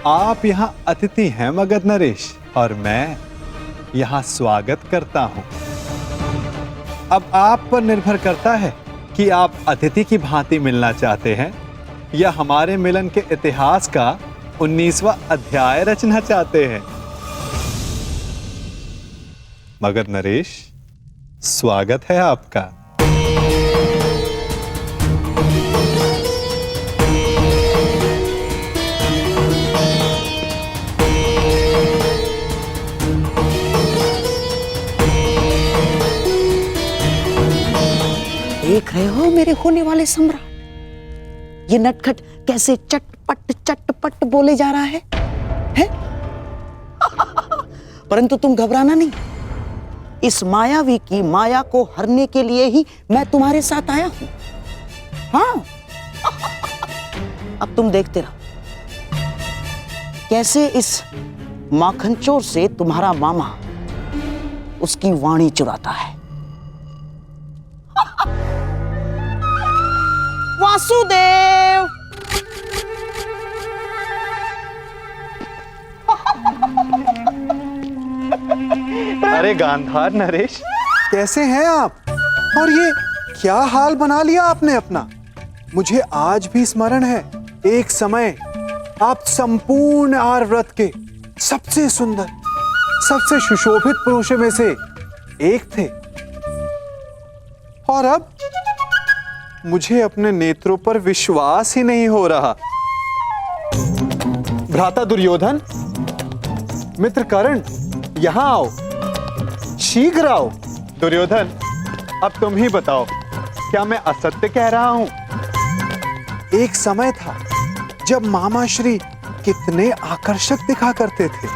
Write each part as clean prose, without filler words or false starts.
आप यहाँ अतिथि हैं मगध नरेश, और मैं यहाँ स्वागत करता हूँ। अब आप पर निर्भर करता है कि आप अतिथि की भांति मिलना चाहते हैं या हमारे मिलन के इतिहास का 19वां अध्याय रचना चाहते हैं। मगध नरेश, स्वागत है आपका। देख रहे हो मेरे होने वाले सम्राट, ये नटखट कैसे चटपट चटपट बोले जा रहा है? परंतु तुम घबराना नहीं, इस मायावी की माया को हरने के लिए ही मैं तुम्हारे साथ आया हूं। हाँ, अब तुम देखते रहो कैसे इस माखनचोर से तुम्हारा मामा उसकी वाणी चुराता है। वासुदेव, अरे गांधार नरेश, कैसे हैं आप? और ये क्या हाल बना लिया आपने अपना? मुझे आज भी स्मरण है, एक समय आप संपूर्ण आर्यव्रत के सबसे सुंदर, सबसे सुशोभित पुरुषों में से एक थे। और अब मुझे अपने नेत्रों पर विश्वास ही नहीं हो रहा। भ्राता दुर्योधन, मित्र कर्ण, यहां आओ, शीघ्र आओ। दुर्योधन, अब तुम ही बताओ, क्या मैं असत्य कह रहा हूं? एक समय था जब मामा श्री कितने आकर्षक दिखा करते थे।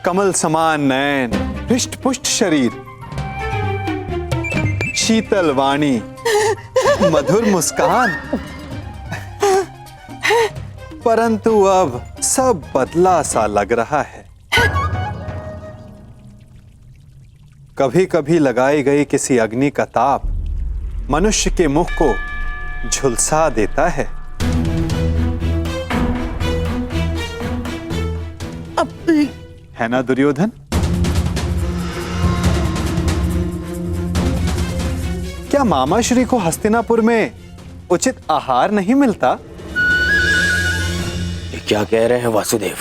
कमल समान नयन, हृष्ट पुष्ट शरीर, शीतल वाणी, मधुर मुस्कान। परंतु अब सब बदला सा लग रहा है। कभी कभी लगाई गई किसी अग्नि का ताप मनुष्य के मुख को झुलसा देता है। है ना दुर्योधन? क्या मामा श्री को हस्तिनापुर में उचित आहार नहीं मिलता? ये क्या कह रहे हैं वासुदेव?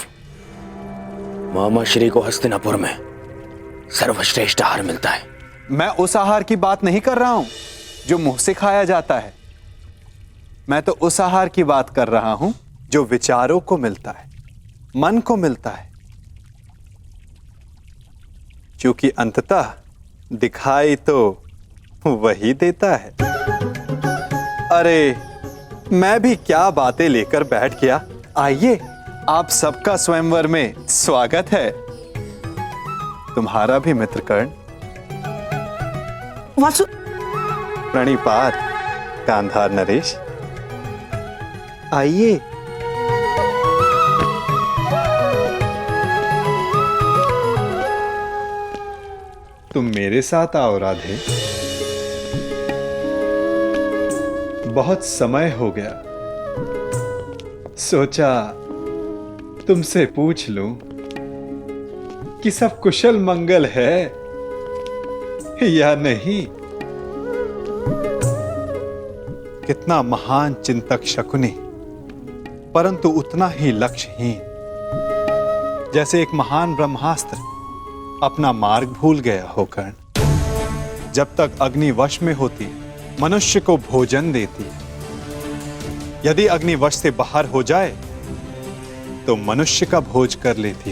मामा श्री को हस्तिनापुर में सर्वश्रेष्ठ आहार मिलता है। मैं उस आहार की बात नहीं कर रहा हूं जो मुंह से खाया जाता है। मैं तो उस आहार की बात कर रहा हूं जो विचारों को मिलता है, मन को मिलता है, क्योंकि अंततः दिखाई तो वही देता है। अरे, मैं भी क्या बातें लेकर बैठ गया। आइए, आप सबका स्वयंवर में स्वागत है। तुम्हारा भी मित्र कर्ण। वासु, प्रणिपात गांधार नरेश, आइए। तुम मेरे साथ आओ राधे। बहुत समय हो गया, सोचा तुमसे पूछ लूं कि सब कुशल मंगल है या नहीं। कितना महान चिंतक शकुनी, परंतु उतना ही लक्ष्यहीन, जैसे एक महान ब्रह्मास्त्र अपना मार्ग भूल गया हो कर्ण। जब तक अग्नि वश में होती है, मनुष्य को भोजन देती है। यदि अग्नि वश से बाहर हो जाए तो मनुष्य का भोज कर लेती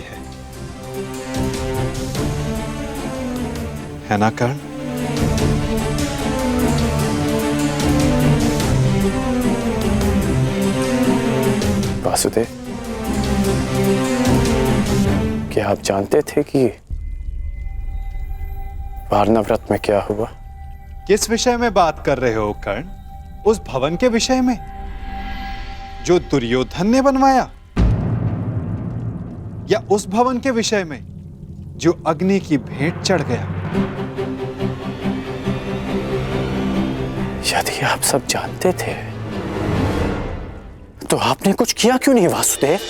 है ना कर्ण? वासुदेव, क्या आप जानते थे कि वारणा व्रत में क्या हुआ? किस विषय में बात कर रहे हो कर्ण? उस भवन के विषय में जो दुर्योधन ने बनवाया, या उस भवन के विषय में जो अग्नि की भेंट चढ़ गया? यदि आप सब जानते थे तो आपने कुछ किया क्यों नहीं वासुदेव?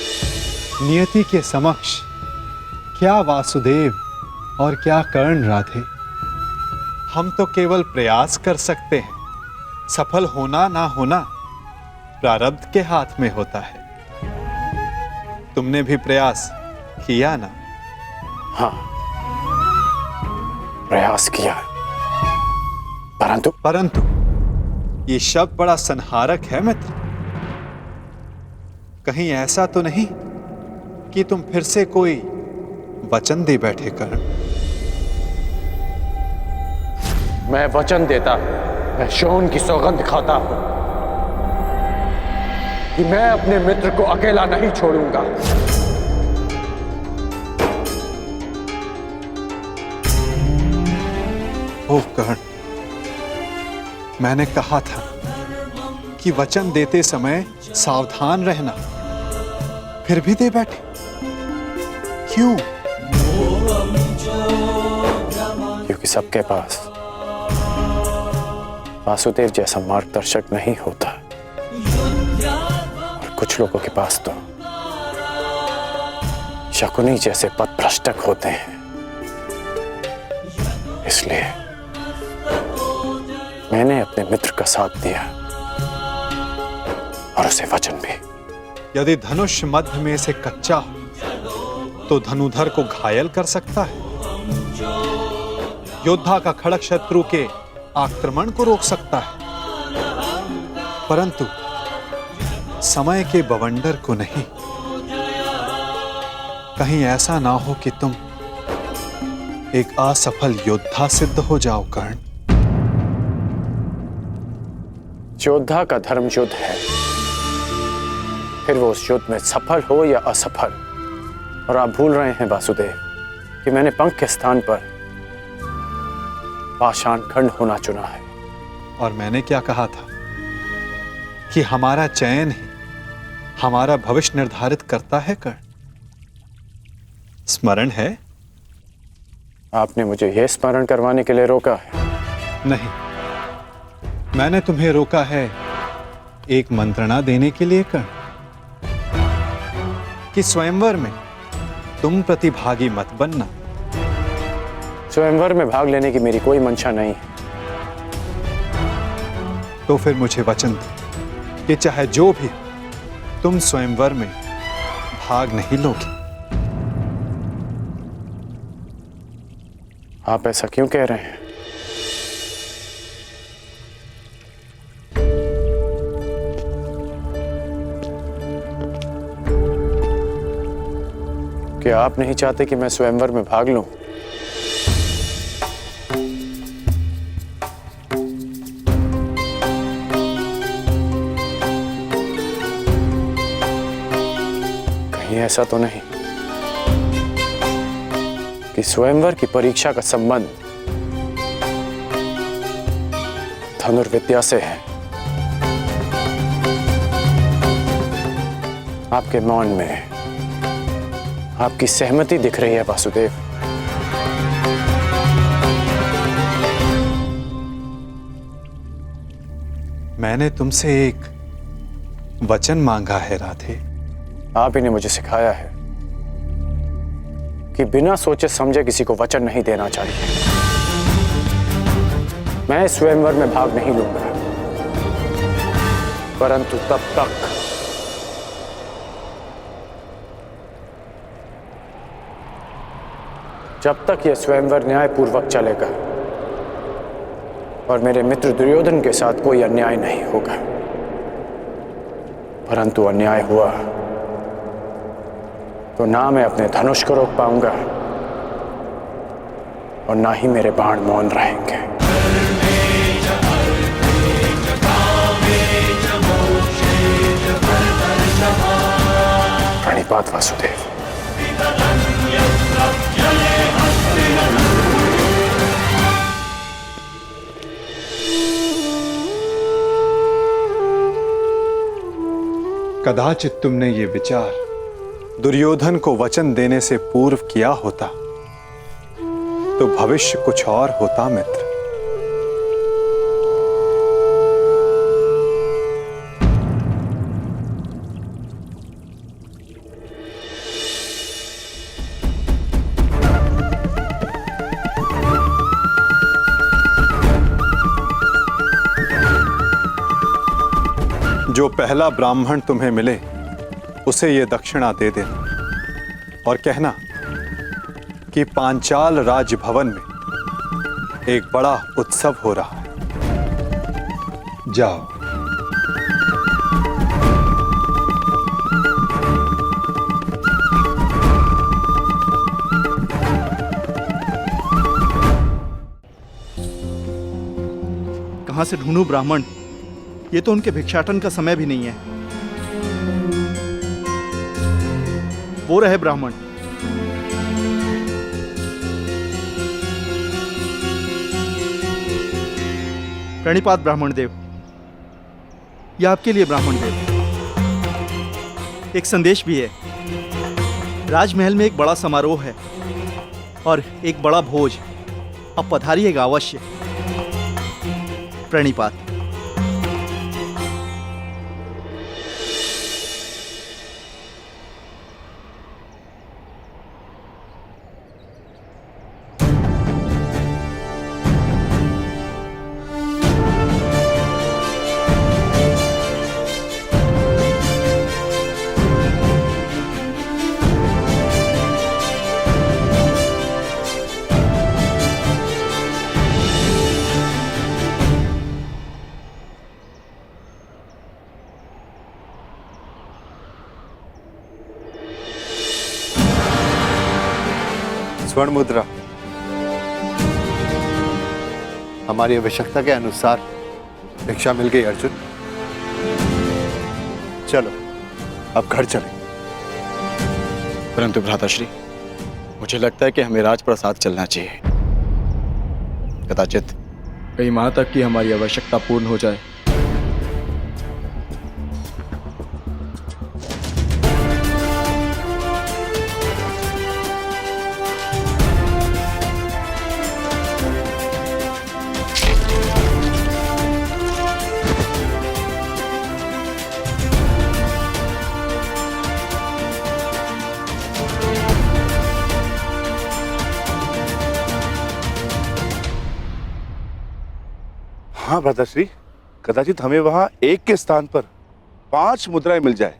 नियति के समक्ष क्या वासुदेव और क्या कर्ण राधे, हम तो केवल प्रयास कर सकते हैं। सफल होना ना होना प्रारब्ध के हाथ में होता है। तुमने भी प्रयास किया ना? हाँ, प्रयास किया, परंतु ये शब्द बड़ा संहारक है मित्र। कहीं ऐसा तो नहीं कि तुम फिर से कोई वचन दे बैठे कर्ण? मैं वचन देता, मैं शोन की सौगंध खाता हूं कि मैं अपने मित्र को अकेला नहीं छोड़ूंगा। ओह कर्ण, मैंने कहा था कि वचन देते समय सावधान रहना, फिर भी दे बैठे क्यों? क्योंकि सबके पास वासुदेव जैसा मार्गदर्शक नहीं होता, और कुछ लोगों के पास तो शकुनी जैसे पथभ्रष्टक होते हैं। इसलिए मैंने अपने मित्र का साथ दिया और उसे वचन भी। यदि धनुष मध्य में से कच्चा हो तो धनुधर को घायल कर सकता है। योद्धा का खड़ग शत्रु के आक्रमण को रोक सकता है, परंतु समय के बवंडर को नहीं। कहीं ऐसा ना हो कि तुम एक असफल योद्धा सिद्ध हो जाओ कर्ण। योद्धा का धर्म युद्ध है, फिर वो उस युद्ध में सफल हो या असफल। और आप भूल रहे हैं वासुदेव कि मैंने पंख के स्थान पर पाषाण खंड होना चुना है। और मैंने क्या कहा था कि हमारा चयन ही हमारा भविष्य निर्धारित करता है कर्ण। स्मरण है? आपने मुझे यह स्मरण करवाने के लिए रोका है? नहीं, मैंने तुम्हें रोका है एक मंत्रणा देने के लिए कर्ण, कि स्वयंवर में तुम प्रतिभागी मत बनना। स्वयंवर में भाग लेने की मेरी कोई मंशा नहीं है। तो फिर मुझे वचन दो कि चाहे जो भी तुम स्वयंवर में भाग नहीं लोगे। आप ऐसा क्यों कह रहे हैं? क्या आप नहीं चाहते कि मैं स्वयंवर में भाग लूं? कहीं ऐसा तो नहीं कि स्वयंवर की परीक्षा का संबंध धनुर्विद्या से है? आपके मौन में आपकी सहमति दिख रही है वासुदेव। मैंने तुमसे एक वचन मांगा है राधे। आप ही ने मुझे सिखाया है कि बिना सोचे समझे किसी को वचन नहीं देना चाहिए। मैं स्वयंवर में भाग नहीं लूंगा, परंतु तब तक जब तक यह स्वयंवर न्यायपूर्वक चलेगा और मेरे मित्र दुर्योधन के साथ कोई अन्याय नहीं होगा। परंतु अन्याय हुआ तो ना मैं अपने धनुष को रोक पाऊंगा और ना ही मेरे बाण मौन रहेंगे। प्रणिपात वासुदेव। कदाचित तुमने ये विचार दुर्योधन को वचन देने से पूर्व किया होता तो भविष्य कुछ और होता मित्र। जो पहला ब्राह्मण तुम्हें मिले उसे ये दक्षिणा दे देना और कहना कि पांचाल राजभवन में एक बड़ा उत्सव हो रहा है। जाओ। कहां से ढूंढूं ब्राह्मण? ये तो उनके भिक्षाटन का समय भी नहीं है। वो रहे ब्राह्मण। प्रणिपात ब्राह्मण देव। ये आपके लिए ब्राह्मण देव। एक संदेश भी है। राजमहल में एक बड़ा समारोह है और एक बड़ा भोज। अब पधारिएगा अवश्य। प्रणिपात। स्वर्ण मुद्रा हमारी आवश्यकता के अनुसार भिक्षा मिल गई अर्जुन। चलो अब घर चलें। परंतु भ्राताश्री, मुझे लगता है कि हमें राजप्रसाद चलना चाहिए। कदाचित कई माह तक की हमारी आवश्यकता पूर्ण हो जाए। हाँ भ्राताश्री, कदाचित हमें वहां एक के स्थान पर 5 मुद्राएं मिल जाए।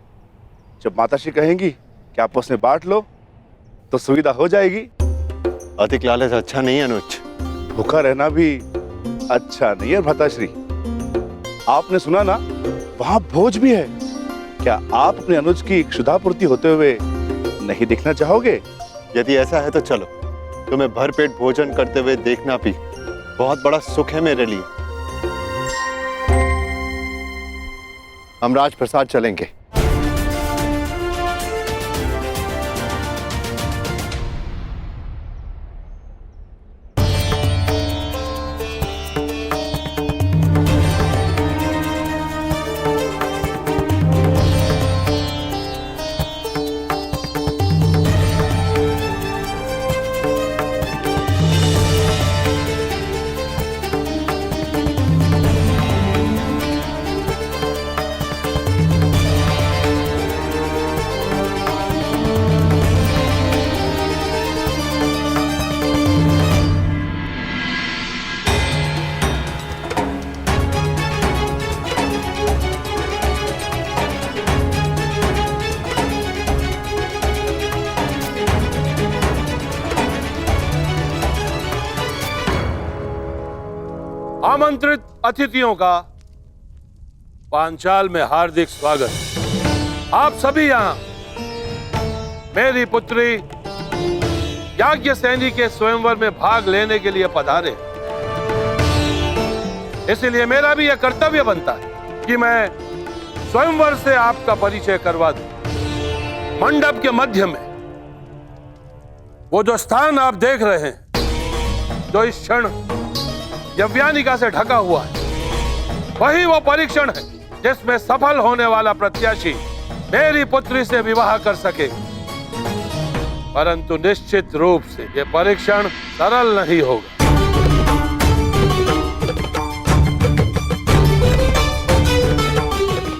जब माताश्री कहेंगी कि आपस में बांट लो तो सुविधा हो जाएगी। अधिक लालच अच्छा नहीं है अनुज। भूखा रहना भी अच्छा नहीं है भ्राताश्री। आपने सुना ना, वहां भोज भी है। क्या आप अपने अनुज की क्षुधापूर्ति होते हुए नहीं देखना चाहोगे? यदि ऐसा है तो चलो। तुम्हें भरपेट भोजन करते हुए देखना भी बहुत बड़ा सुख है मेरे लिए। हम राजप्रसाद चलेंगे। आमंत्रित अतिथियों का पांचाल में हार्दिक स्वागत। आप सभी यहाँ मेरी पुत्री याज्ञसेनी के स्वयंवर में भाग लेने के लिए पधारे। इसलिए मेरा भी यह कर्तव्य बनता है कि मैं स्वयंवर से आपका परिचय करवा दूं। मंडप के मध्य में वो जो स्थान आप देख रहे हैं, जो इस क्षण यव्यानिका से ढका हुआ है, वही वो परीक्षण है जिसमें सफल होने वाला प्रत्याशी मेरी पुत्री से विवाह कर सके। परंतु निश्चित रूप से यह परीक्षण सरल नहीं होगा।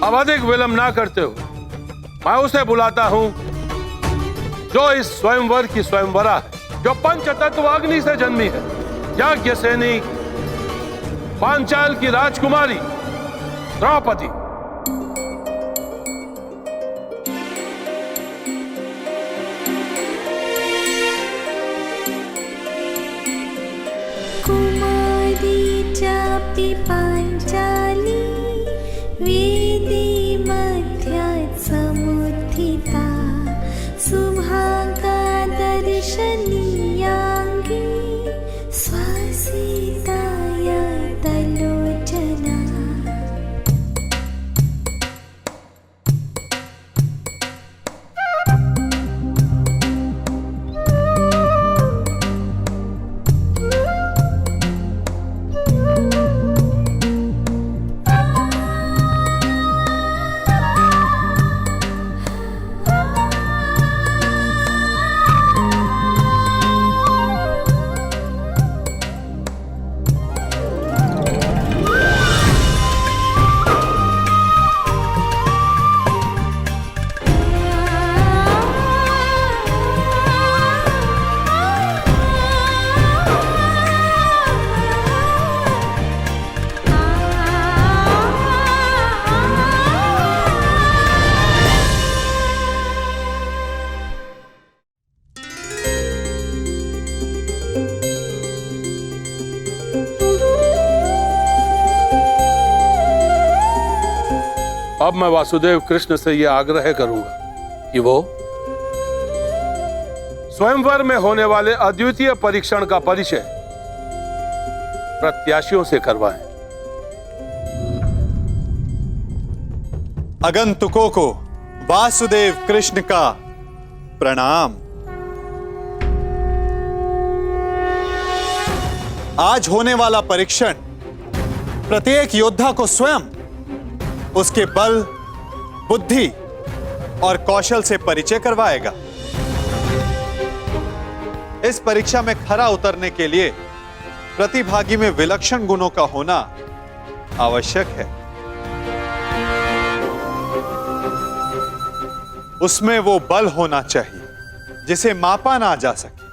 अब अधिक विलंब ना करते हुए मैं उसे बुलाता हूं जो इस स्वयंवर की स्वयंवरा है, जो पंचतत्व अग्नि से जन्मी है, याज्ञसेनी पांचाल की राजकुमारी द्रौपदी। वाटी पांचाली वेदी मध्यात् समुत्थिता सुभागा दर्शनीयाङ्गी स्वसीताय तलोचना। अब मैं वासुदेव कृष्ण से यह आग्रह करूंगा कि वो स्वयंवर में होने वाले अद्वितीय परीक्षण का परिचय प्रत्याशियों से करवाएं। आगंतुकों को वासुदेव कृष्ण का प्रणाम। आज होने वाला परीक्षण प्रत्येक योद्धा को स्वयं उसके बल, बुद्धि और कौशल से परिचय करवाएगा। इस परीक्षा में खरा उतरने के लिए प्रतिभागी में विलक्षण गुणों का होना आवश्यक है। उसमें वो बल होना चाहिए जिसे मापा ना जा सके,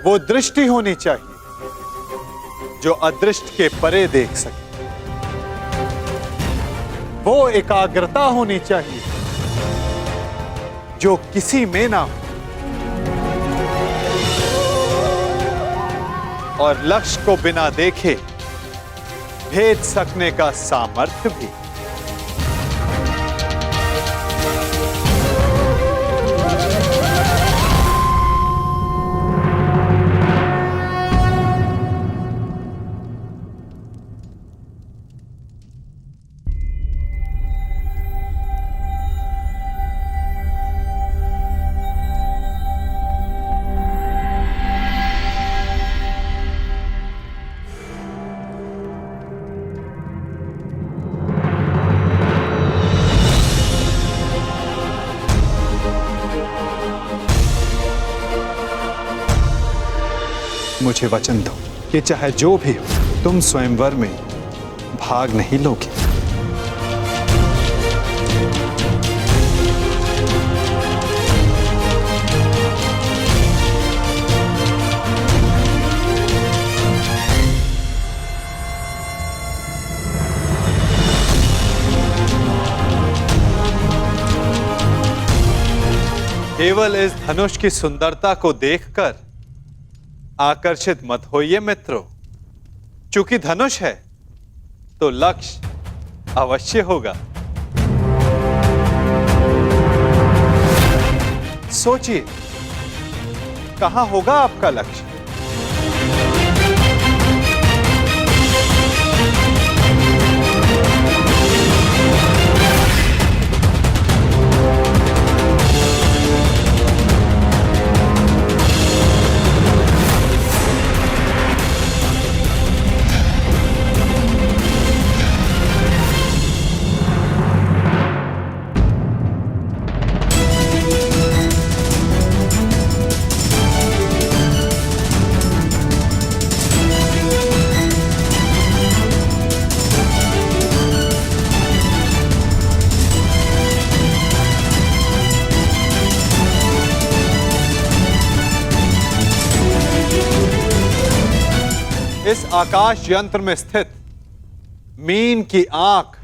वो दृष्टि होनी चाहिए जो अदृष्ट के परे देख सके, वो एकाग्रता होनी चाहिए जो किसी में ना हो, और लक्ष्य को बिना देखे भेद सकने का सामर्थ्य भी। मुझे वचन दो कि चाहे जो भी हो, तुम स्वयंवर में भाग नहीं लोगे। केवल इस धनुष की सुंदरता को देखकर आकर्षित मत होइए मित्रों, चूंकि धनुष है तो लक्ष्य अवश्य होगा। सोचिए, कहां होगा आपका लक्ष्य? इस आकाश यंत्र में स्थित मीन की आंख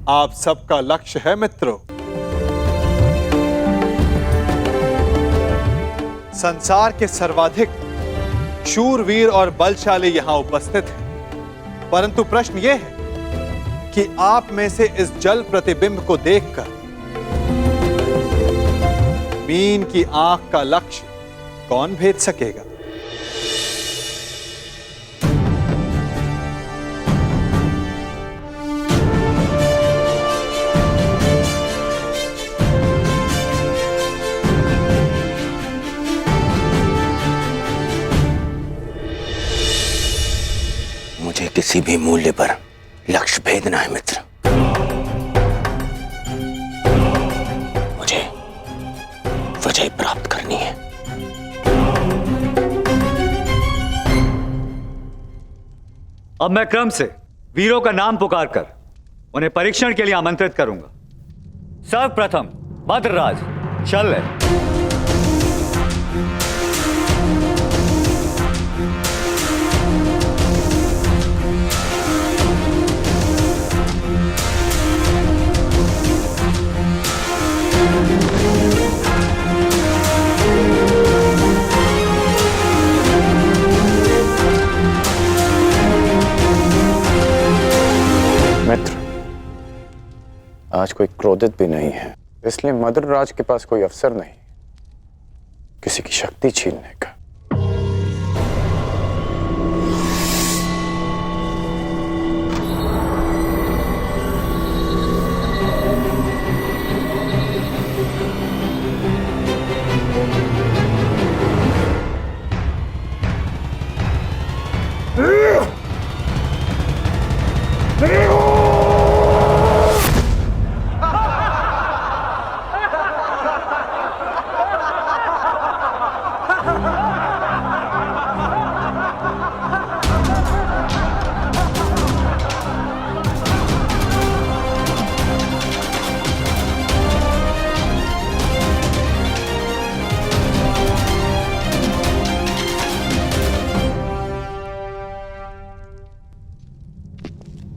आप सबका लक्ष्य है मित्रों। संसार के सर्वाधिक शूरवीर और बलशाली यहां उपस्थित हैं, परंतु प्रश्न यह है कि आप में से इस जल प्रतिबिंब को देखकर मीन की आंख का लक्ष्य कौन भेद सकेगा? मुझे किसी भी मूल्य पर लक्ष्य भेदना है मित्र। मुझे विजय प्राप्त करनी है। अब मैं क्रम से वीरों का नाम पुकार कर उन्हें परीक्षण के लिए आमंत्रित करूंगा। सर्वप्रथम भद्रराज शल्य, मित्र, आज कोई क्रोधित भी नहीं है, इसलिए मद्रराज के पास कोई अवसर नहीं किसी की शक्ति छीनने का।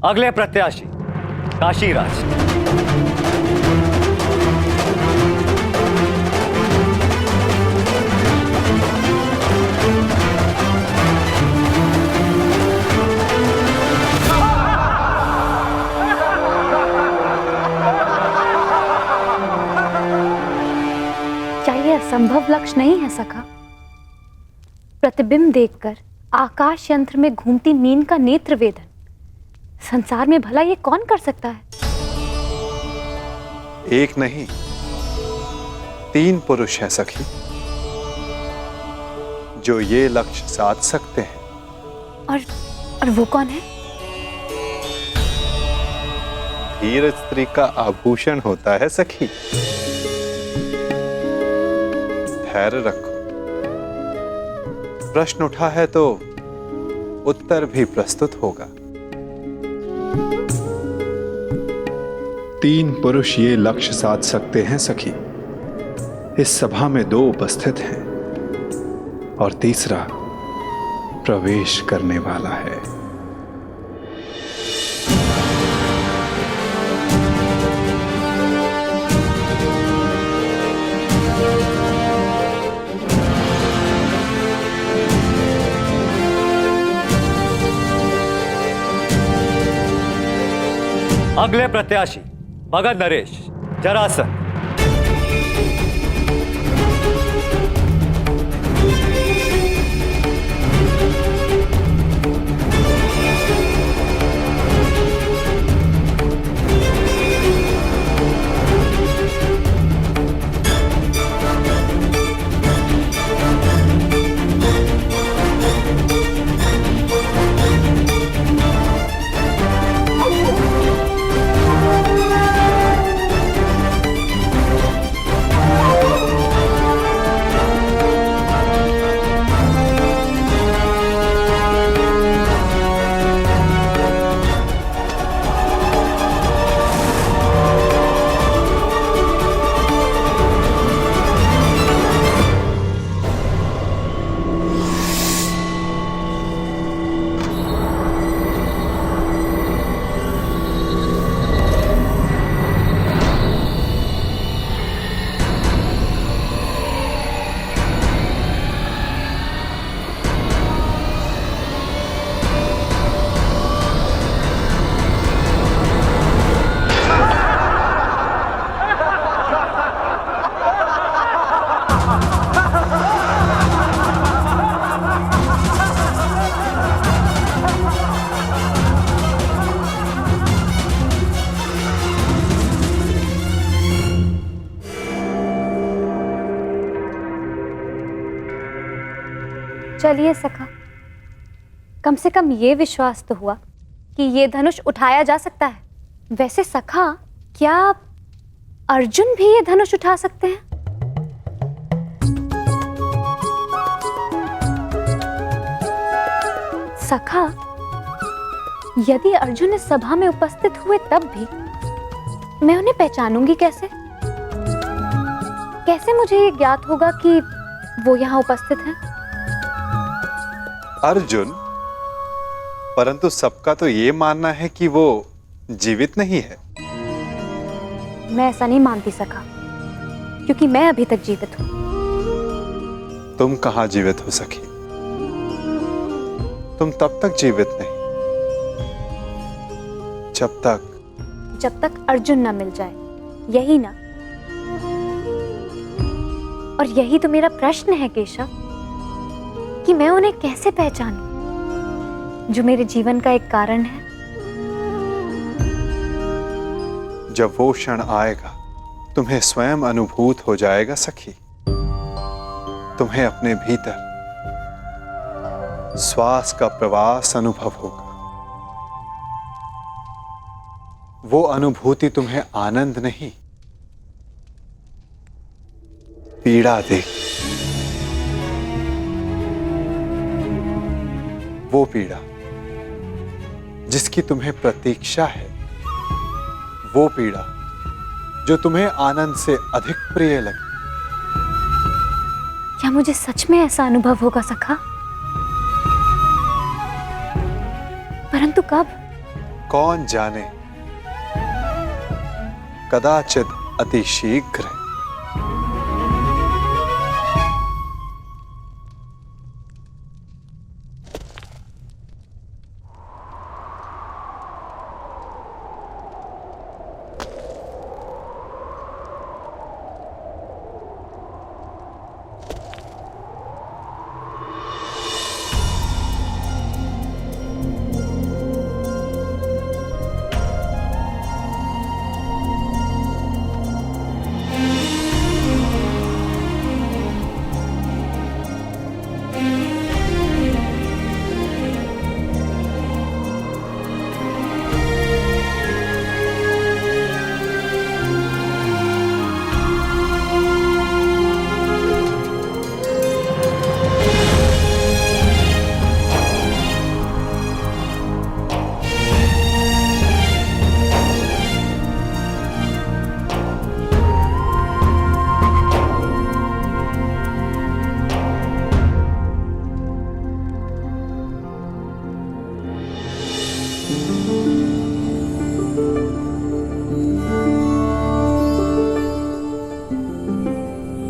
अगले प्रत्याशी काशीराज। क्या यह असंभव लक्ष्य नहीं है सखा? प्रतिबिंब देखकर आकाश यंत्र में घूमती मीन का नेत्र वेदन संसार में भला ये कौन कर सकता है? एक नहीं, 3 पुरुष हैं सखी, जो ये लक्ष्य साध सकते हैं। और वो कौन है? धीर स्त्री का आभूषण होता है सखी। धैर्य रखो, प्रश्न उठा है तो उत्तर भी प्रस्तुत होगा। 3 पुरुष ये लक्ष्य साध सकते हैं सखी। इस सभा में 2 उपस्थित हैं और तीसरा प्रवेश करने वाला है। अगले प्रत्याशी भगत नरेश जरासन। चलिए सखा, कम से कम ये विश्वास तो हुआ कि ये धनुष उठाया जा सकता है। वैसे सखा, क्या अर्जुन भी ये धनुष उठा सकते हैं? सखा, यदि अर्जुन इस सभा में उपस्थित हुए तब भी मैं उन्हें पहचानूंगी कैसे? कैसे मुझे ये ज्ञात होगा कि वो यहाँ उपस्थित हैं? अर्जुन, परंतु सबका तो ये मानना है कि वो जीवित नहीं है। मैं ऐसा नहीं मानती सखा, क्योंकि मैं अभी तक जीवित हूं। तुम कहां जीवित हो सखी? तुम तब तक जीवित नहीं जब तक अर्जुन ना मिल जाए, यही ना? और यही तो मेरा प्रश्न है केशव, कि मैं उन्हें कैसे पहचानूं जो मेरे जीवन का एक कारण है। जब वो क्षण आएगा तुम्हें स्वयं अनुभूत हो जाएगा सखी। तुम्हें अपने भीतर श्वास का प्रवास अनुभव होगा। वो अनुभूति तुम्हें आनंद नहीं, पीड़ा देगी। वो पीड़ा जिसकी तुम्हें प्रतीक्षा है, वो पीड़ा जो तुम्हें आनंद से अधिक प्रिय लगे। क्या मुझे सच में ऐसा अनुभव होगा सखा? परंतु कब? कौन जाने, कदाचित अति शीघ्र।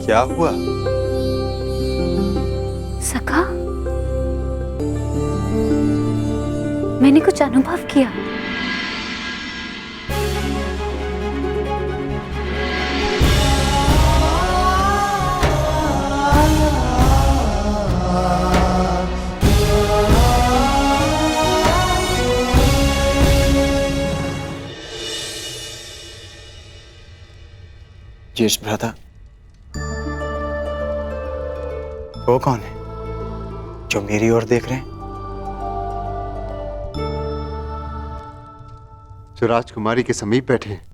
क्या हुआ? सखा, मैंने कुछ अनुभव किया। यश भ्राता, वो कौन है जो मेरी ओर देख रहे हैं? जो राजकुमारी के समीप बैठे हैं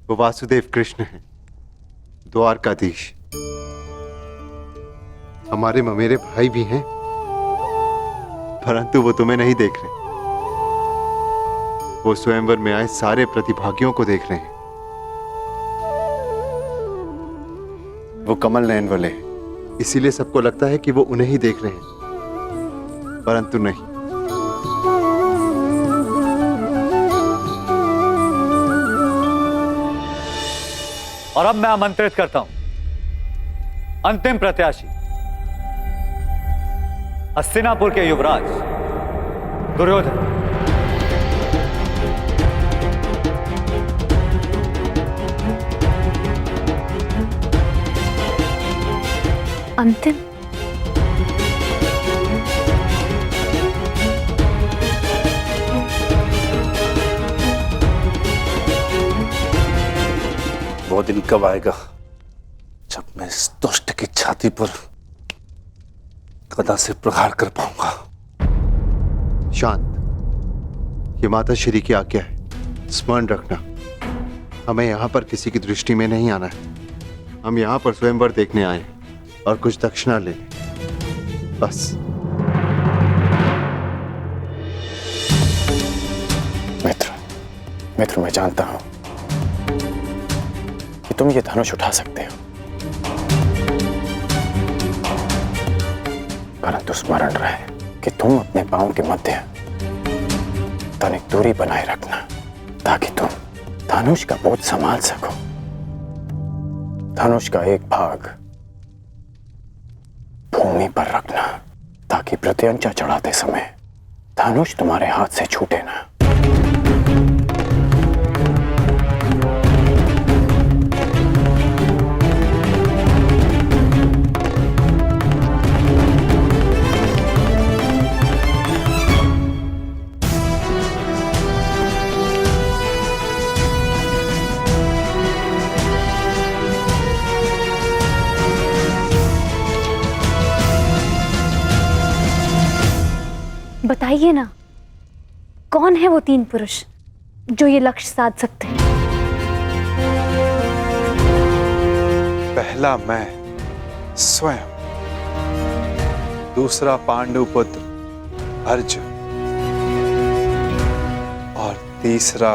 वो वासुदेव कृष्ण हैं, द्वारकाधीश। हमारे ममेरे भाई भी हैं, परंतु वो तुम्हें नहीं देख रहे। वो स्वयंवर में आए सारे प्रतिभागियों को देख रहे हैं। वो कमल नयन वाले हैं, इसीलिए सबको लगता है कि वो उन्हें ही देख रहे हैं, परंतु नहीं। और अब मैं आमंत्रित करता हूं अंतिम प्रत्याशी, हस्तिनापुर के युवराज दुर्योधन। अंतिम? वो दिन कब आएगा जब मैं इस दुष्ट की छाती पर गदा से प्रहार कर पाऊंगा। शांत, ये माता श्री की आज्ञा है, स्मरण रखना। हमें यहाँ पर किसी की दृष्टि में नहीं आना है। हम यहाँ पर स्वयंवर देखने आए हैं और कुछ दक्षिणा लेने, बस। मित्र, मैं जानता हूं कि तुम ये धनुष उठा सकते हो, परंतु स्मरण रहे कि तुम अपने पांव के मध्य तनिक दूरी बनाए रखना, ताकि तुम धनुष का बोझ संभाल सको। धनुष का एक भाग भूमि पर रखना, ताकि प्रत्यंचा चढ़ाते समय धनुष तुम्हारे हाथ से छूटे ना। बताइए ना, कौन है वो 3 पुरुष जो ये लक्ष्य साध सकते हैं? पहला मैं स्वयं, दूसरा पांडु पुत्र अर्जुन और तीसरा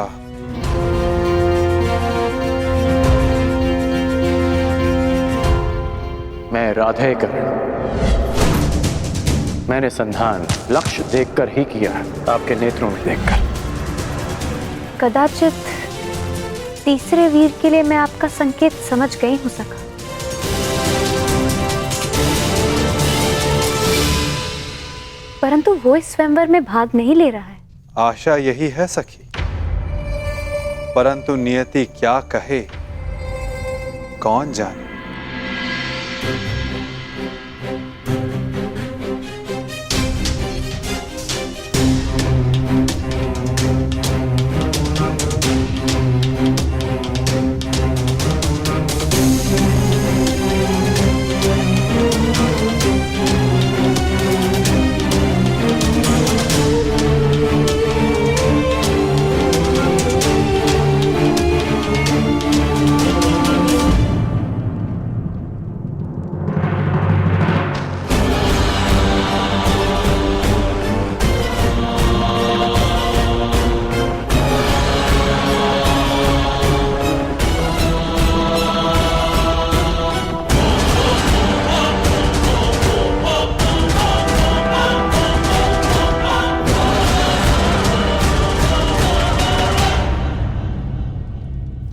मैं राधेकरण। मैंने संधान लक्ष्य देखकर ही किया, आपके नेत्रों में देखकर। कदाचित तीसरे वीर के लिए मैं आपका संकेत समझ गई हो सका। परंतु वो इस स्वयंवर में भाग नहीं ले रहा है। आशा यही है सखी, परंतु नियति क्या कहे कौन जाने।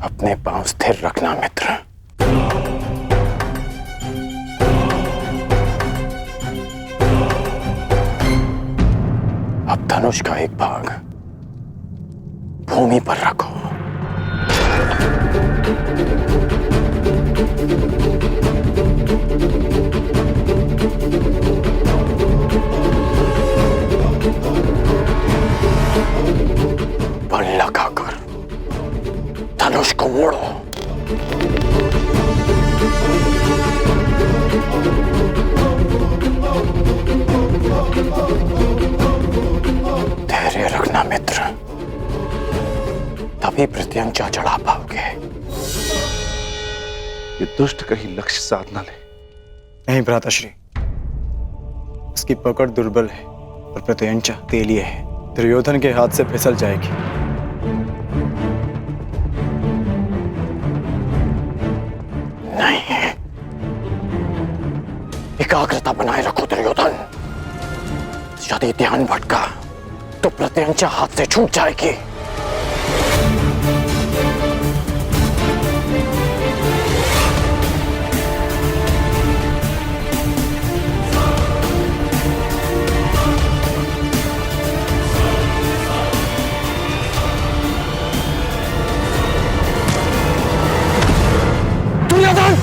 अपने पांव स्थिर रखना मित्र। अब धनुष का एक भाग भूमि पर रखो। बल लगाकर धनुष को मोड़ो। धैर्य रखना मित्र, तभी प्रत्यंचा चढ़ा पाओगे। ये दुष्ट कहीं लक्ष्य साध न ले। नहीं भ्राताश्री, उसकी पकड़ दुर्बल है और प्रत्यंचा तेलीय है, दुर्योधन के हाथ से फिसल जाएगी। नहीं, एकाग्रता बनाए रखो दुर्योधन। यदि ध्यान भटका तो प्रत्यंचा हाथ से छूट जाएगी। दुर्योधन!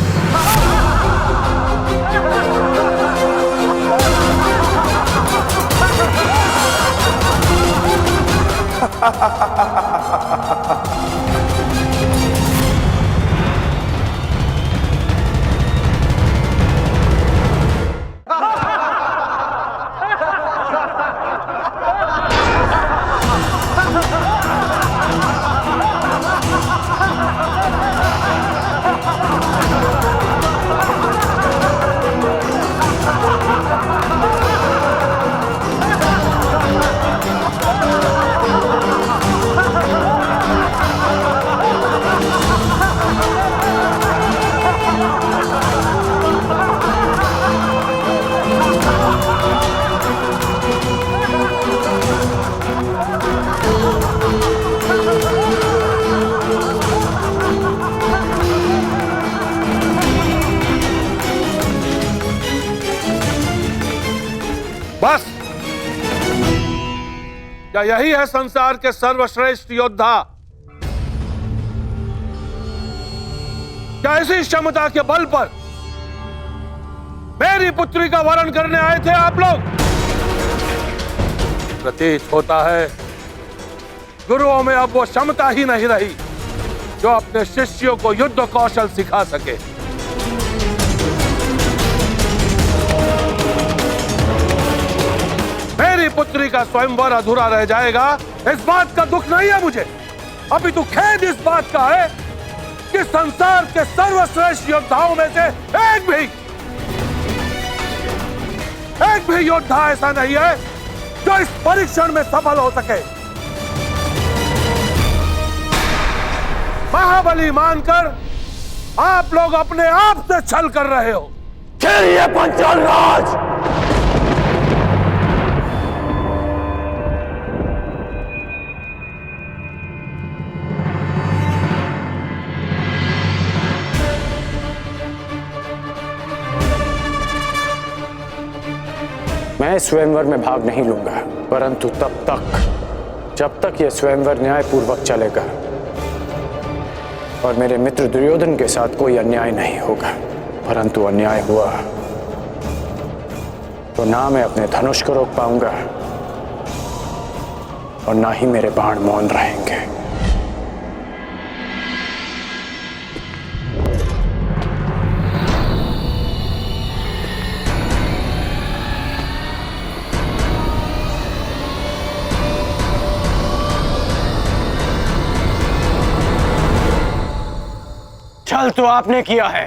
क्या यही है संसार के सर्वश्रेष्ठ योद्धा? क्या इसी क्षमता के बल पर मेरी पुत्री का वरण करने आए थे आप लोग? प्रतीत होता है गुरुओं में अब वो क्षमता ही नहीं रही जो अपने शिष्यों को युद्ध कौशल सिखा सके। मेरी पुत्री का स्वयंवर अधूरा रह जाएगा, इस बात का दुख नहीं है मुझे, अभी तो खेद इस बात का है कि संसार के सर्वश्रेष्ठ योद्धाओं में से एक भी योद्धा ऐसा नहीं है जो इस परीक्षण में सफल हो सके। महाबली मानकर आप लोग अपने आप से छल कर रहे हो। चलिए पंचाल राज, मैं स्वयंवर में भाग नहीं लूंगा, परंतु तब तक जब तक यह स्वयंवर न्यायपूर्वक चलेगा और मेरे मित्र दुर्योधन के साथ कोई अन्याय नहीं होगा। परंतु अन्याय हुआ तो ना मैं अपने धनुष को रोक पाऊंगा और ना ही मेरे बाण मौन रहेंगे। छल तो आपने किया है।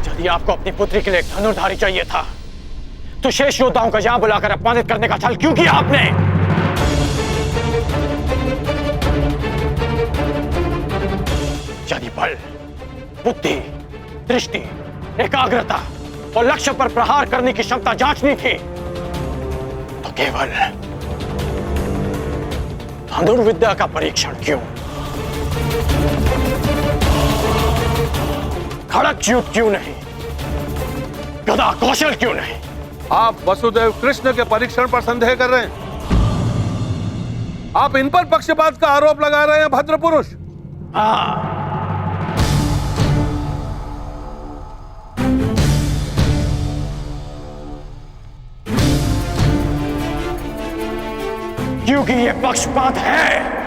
यदि आपको अपनी पुत्री के लिए एक धनुर्धारी चाहिए था तो शेष योद्धाओं को यहां बुलाकर अपमानित करने का छल क्यों किया आपने? यदि बल, बुद्धि, दृष्टि, एकाग्रता और लक्ष्य पर प्रहार करने की क्षमता जांचनी थी तो केवल धनुर्विद्या का परीक्षण क्यों? खड़क युद्ध क्यों नहीं? गदा कौशल क्यों नहीं? आप वसुदेव कृष्ण के परीक्षण पर संदेह कर रहे हैं? आप इन पर पक्षपात का आरोप लगा रहे हैं भद्र पुरुष? हाँ, क्योंकि ये पक्षपात है।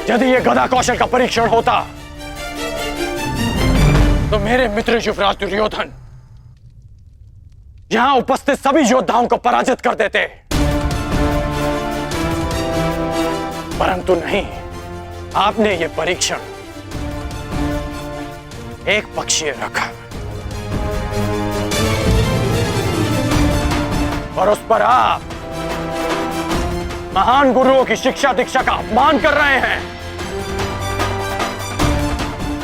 यदि ये गदा कौशल का परीक्षण होता तो मेरे मित्र युवराज दुर्योधन यहां उपस्थित सभी योद्धाओं को पराजित कर देते, परंतु नहीं, आपने ये परीक्षण एक पक्षीय रखा और उस पर आप महान गुरुओं की शिक्षा दीक्षा का अपमान कर रहे हैं।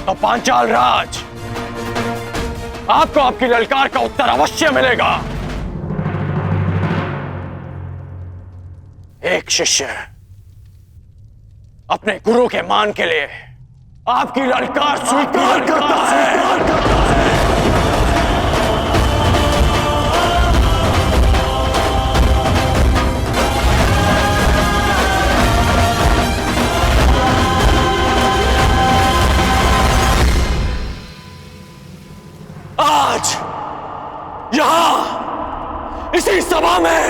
तो पांचाल राज, आपको आपकी ललकार का उत्तर अवश्य मिलेगा। एक शिष्य अपने गुरु के मान के लिए आपकी ललकार स्वीकार करता है। आज यहां इसी सभा में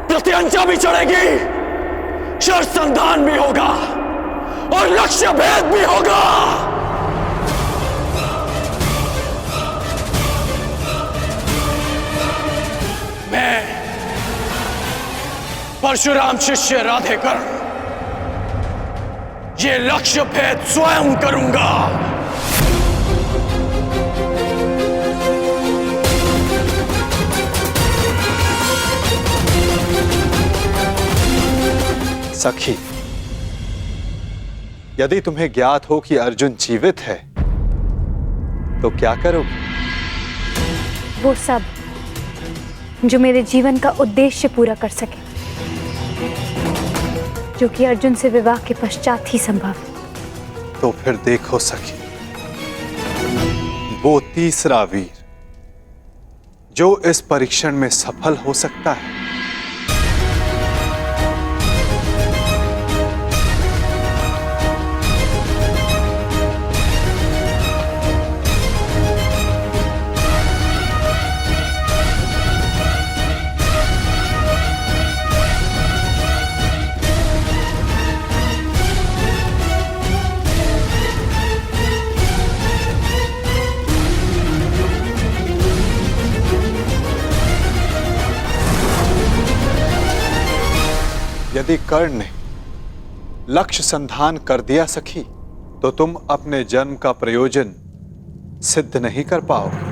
प्रत्यंचा भी चढ़ेगी, शर संधान भी होगा और लक्ष्य भेद भी होगा। मैं परशुराम शिष्य राधेकर्ण ये लक्ष्य भेद स्वयं करूंगा। सखी, यदि तुम्हें ज्ञात हो कि अर्जुन जीवित है तो क्या करोगे? वो सब जो मेरे जीवन का उद्देश्य पूरा कर सके, जो कि अर्जुन से विवाह के पश्चात ही संभव है। तो फिर देखो सखी, वो तीसरा वीर जो इस परीक्षण में सफल हो सकता है। यदि कर्ण ने लक्ष्य संधान कर दिया सखी, तो तुम अपने जन्म का प्रयोजन सिद्ध नहीं कर पाओगे।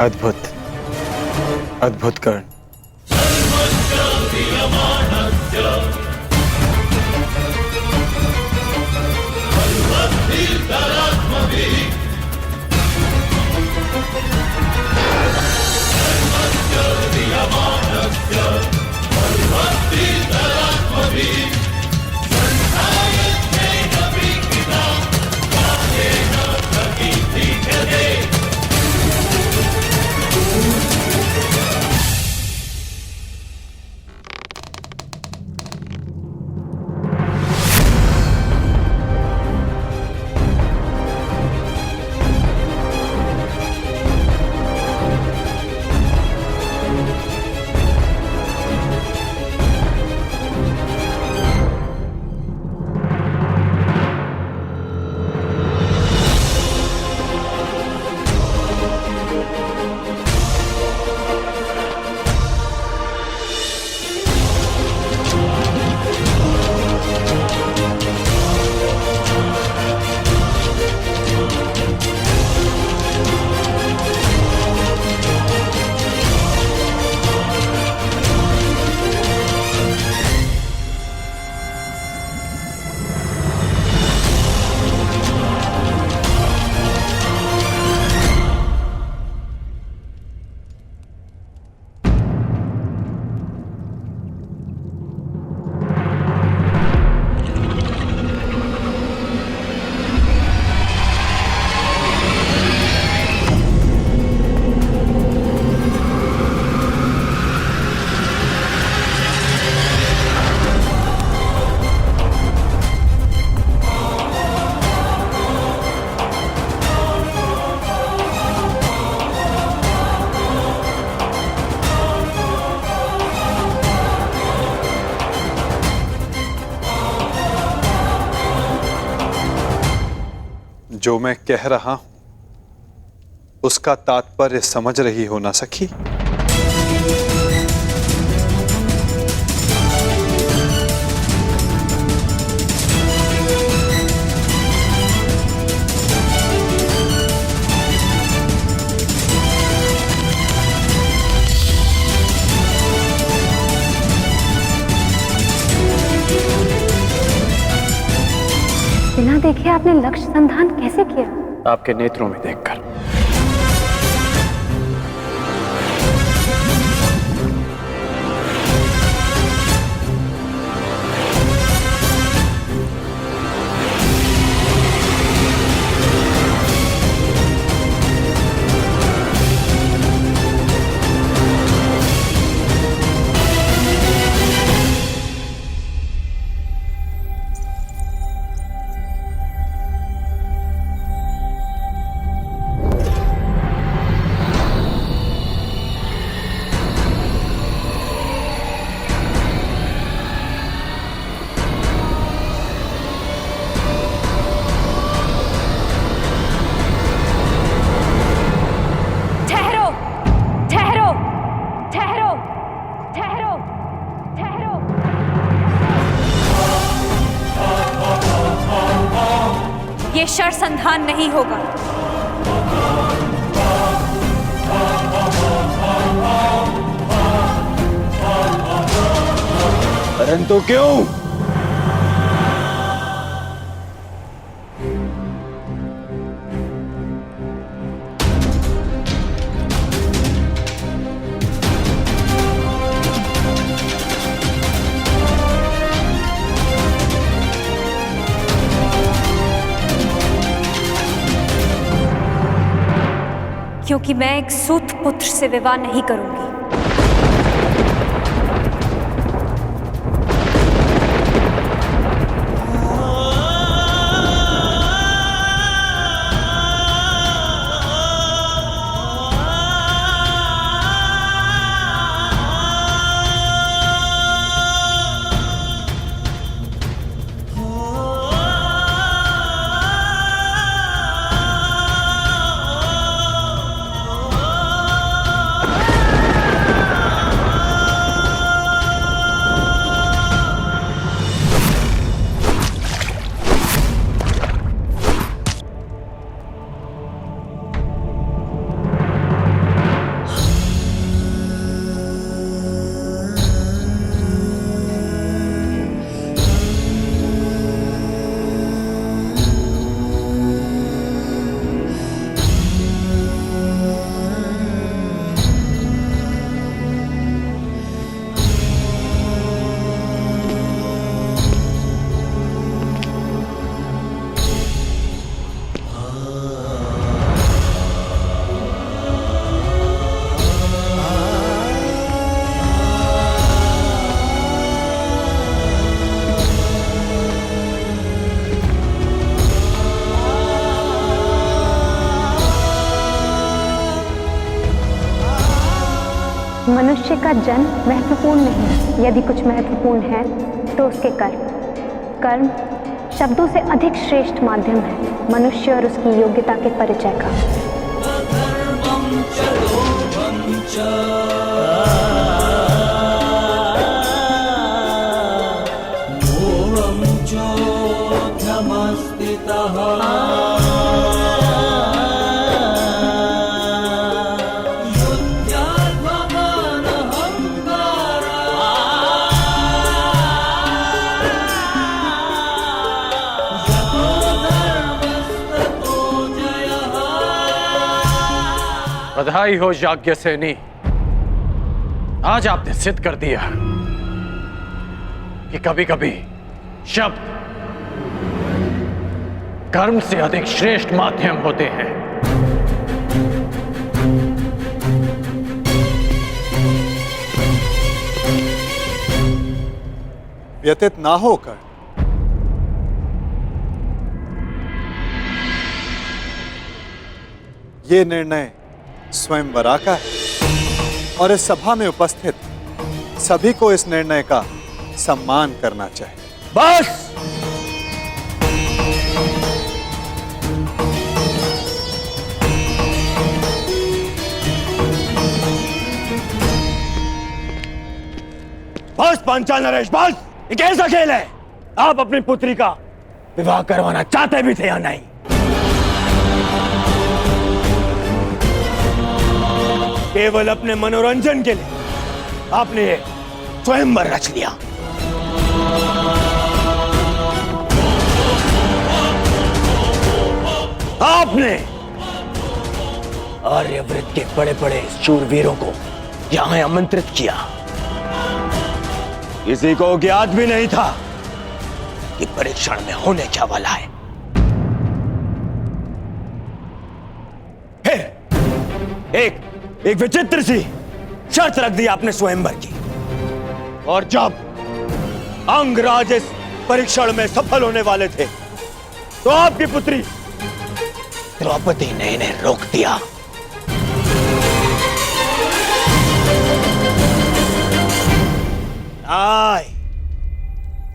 अद्भुत, अद्भुत कर्ण। जो मैं कह रहा हूं उसका तात्पर्य समझ रही हो ना सखी? बिना देखे आपने लक्ष्य संधान कैसे किया? आपके नेत्रों में देखकर। ये शरसंधान नहीं होगा। परंतु क्यों? क्योंकि मैं एक सूत पुत्र से विवाह नहीं करूंगी। मनुष्य का जन्म महत्वपूर्ण नहीं, यदि कुछ महत्वपूर्ण है तो उसके कर्म। कर्म शब्दों से अधिक श्रेष्ठ माध्यम है मनुष्य और उसकी योग्यता के परिचय का। बधाई हो याज्ञसेनी, आज आपने सिद्ध कर दिया कि कभी कभी शब्द कर्म से अधिक श्रेष्ठ माध्यम होते हैं। व्यतीत ना होकर ये निर्णय स्वयंवरा का है और इस सभा में उपस्थित सभी को इस निर्णय का सम्मान करना चाहिए। बस! बस पांचाल नरेश, बस! ये कैसा खेल है? आप अपनी पुत्री का विवाह करवाना चाहते भी थे या नहीं? केवल अपने मनोरंजन के लिए आपने ये स्वयंवर रच लिया। आपने आर्यव्रत के बड़े बड़े शूरवीरों को यहां आमंत्रित किया। किसी को ज्ञात भी नहीं था कि परीक्षण में होने क्या वाला है। फिर एक विचित्र सी शर्त रख दी आपने स्वयंवर की, और जब अंगराज इस परीक्षण में सफल होने वाले थे तो आपकी पुत्री द्रौपदी ने इन्हें रोक दिया।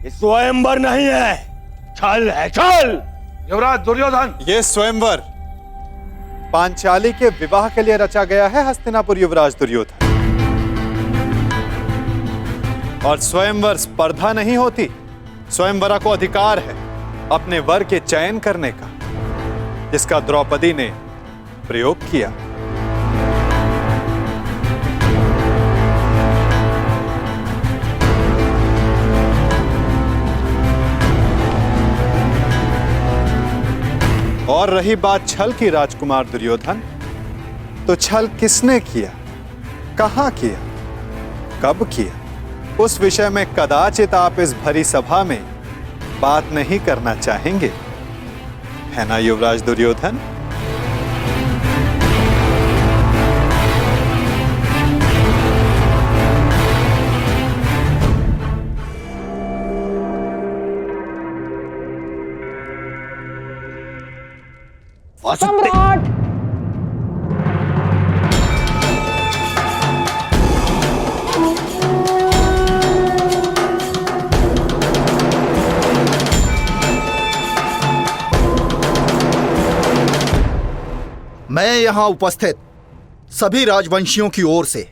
ये स्वयंवर नहीं है, छल है, छल। युवराज दुर्योधन, ये स्वयंवर पांचाली के विवाह के लिए रचा गया है हस्तिनापुर युवराज दुर्योधन। और स्वयंवर स्पर्धा नहीं होती, स्वयंवरा को अधिकार है अपने वर के चयन करने का, जिसका द्रौपदी ने प्रयोग किया। और रही बात छल की राजकुमार दुर्योधन, तो छल किसने किया, कहां किया, कब किया, उस विषय में कदाचित आप इस भरी सभा में बात नहीं करना चाहेंगे, है ना युवराज दुर्योधन? सम्राट! मैं यहां उपस्थित सभी राजवंशियों की ओर से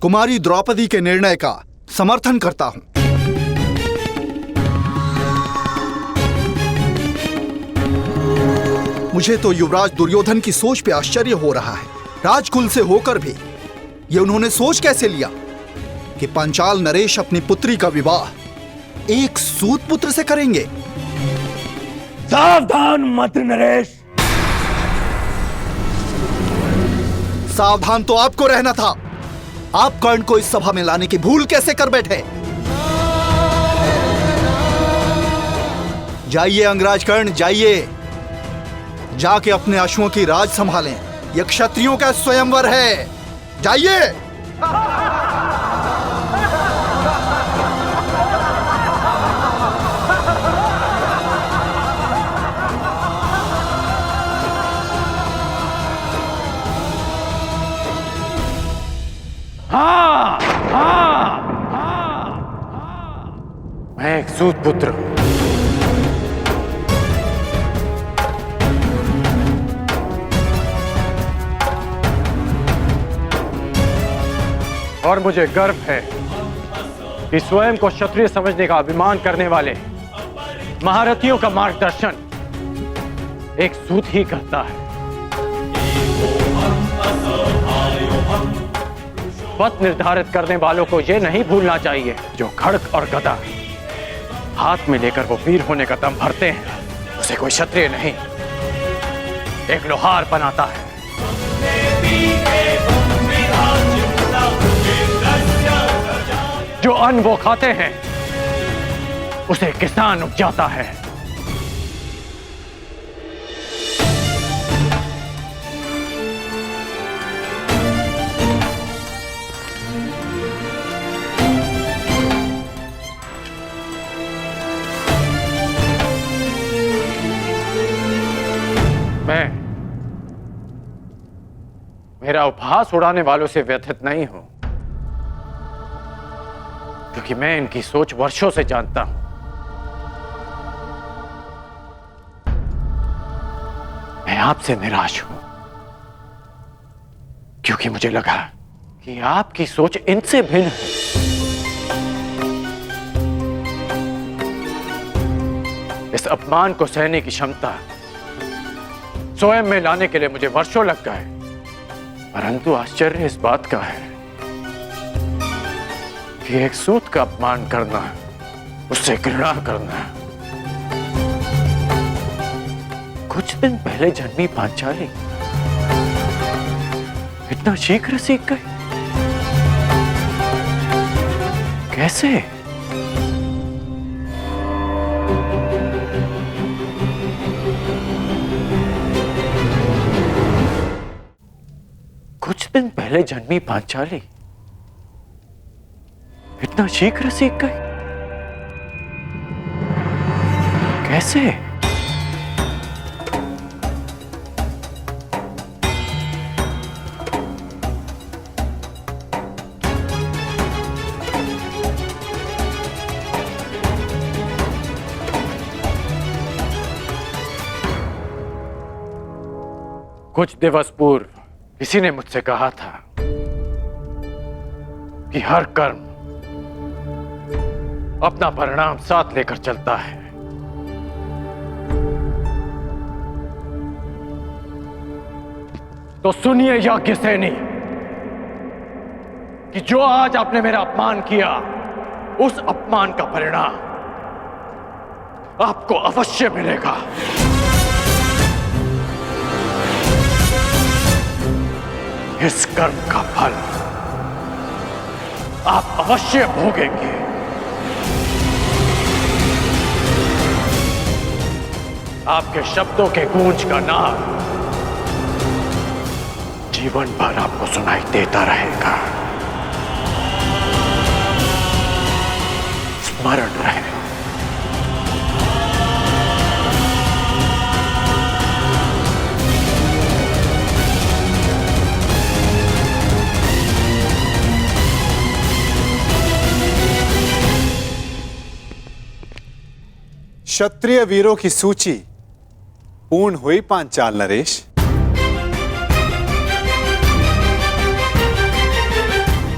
कुमारी द्रौपदी के निर्णय का समर्थन करता हूं। मुझे तो युवराज दुर्योधन की सोच पे आश्चर्य हो रहा है। राजकुल से होकर भी ये उन्होंने सोच कैसे लिया कि पांचाल नरेश अपनी पुत्री का विवाह एक सूत पुत्र से करेंगे। सावधान मत नरेश। सावधान तो आपको रहना था। आप कर्ण को इस सभा में लाने की भूल कैसे कर बैठे? जाइए अंगराज कर्ण, जाइए, जाके अपने अश्वों की राज संभालें। यह क्षत्रियों का स्वयंवर है, जाइए। हाँ, हाँ, हाँ, मैं एक सूत पुत्र हूं। और मुझे गर्व है कि स्वयं को क्षत्रिय समझने का अभिमान करने वाले महारथियों का मार्गदर्शन एक सूत ही करता है। पथ निर्धारित करने वालों को यह नहीं भूलना चाहिए, जो खड्ग और गदा हाथ में लेकर वो वीर होने का दम भरते हैं, उसे कोई क्षत्रिय नहीं, एक लोहार बनाता है। जो अन्न वो खाते हैं उसे किसान उपजाता है। मैं मेरा उपहास उड़ाने वालों से व्यथित नहीं हूं, क्योंकि मैं इनकी सोच वर्षों से जानता हूं। मैं आपसे निराश हूं, क्योंकि मुझे लगा कि आपकी सोच इनसे भिन्न है। इस अपमान को सहने की क्षमता स्वयं में लाने के लिए मुझे वर्षों लग गए, परंतु आश्चर्य इस बात का है कि एक सूत का अपमान करना, उससे घृणा करना कुछ दिन पहले जन्मी पांचाली इतना शीघ्र सीख गए? कैसे? कुछ दिन पहले जन्मी पांचाली इतना शीघ्र सीख गए? कैसे? कुछ दिवस पूर्व किसी ने मुझसे कहा था कि हर कर्म अपना परिणाम साथ लेकर चलता है। तो सुनिए याज्ञसेनी कि जो आज आपने मेरा अपमान किया, उस अपमान का परिणाम आपको अवश्य मिलेगा। इस कर्म का फल आप अवश्य भोगेंगे। आपके शब्दों के गूंज का नाद जीवन भर आपको सुनाई देता रहेगा। स्मरण रहे। क्षत्रिय वीरों की सूची पूर्ण हुई पांचाल नरेश।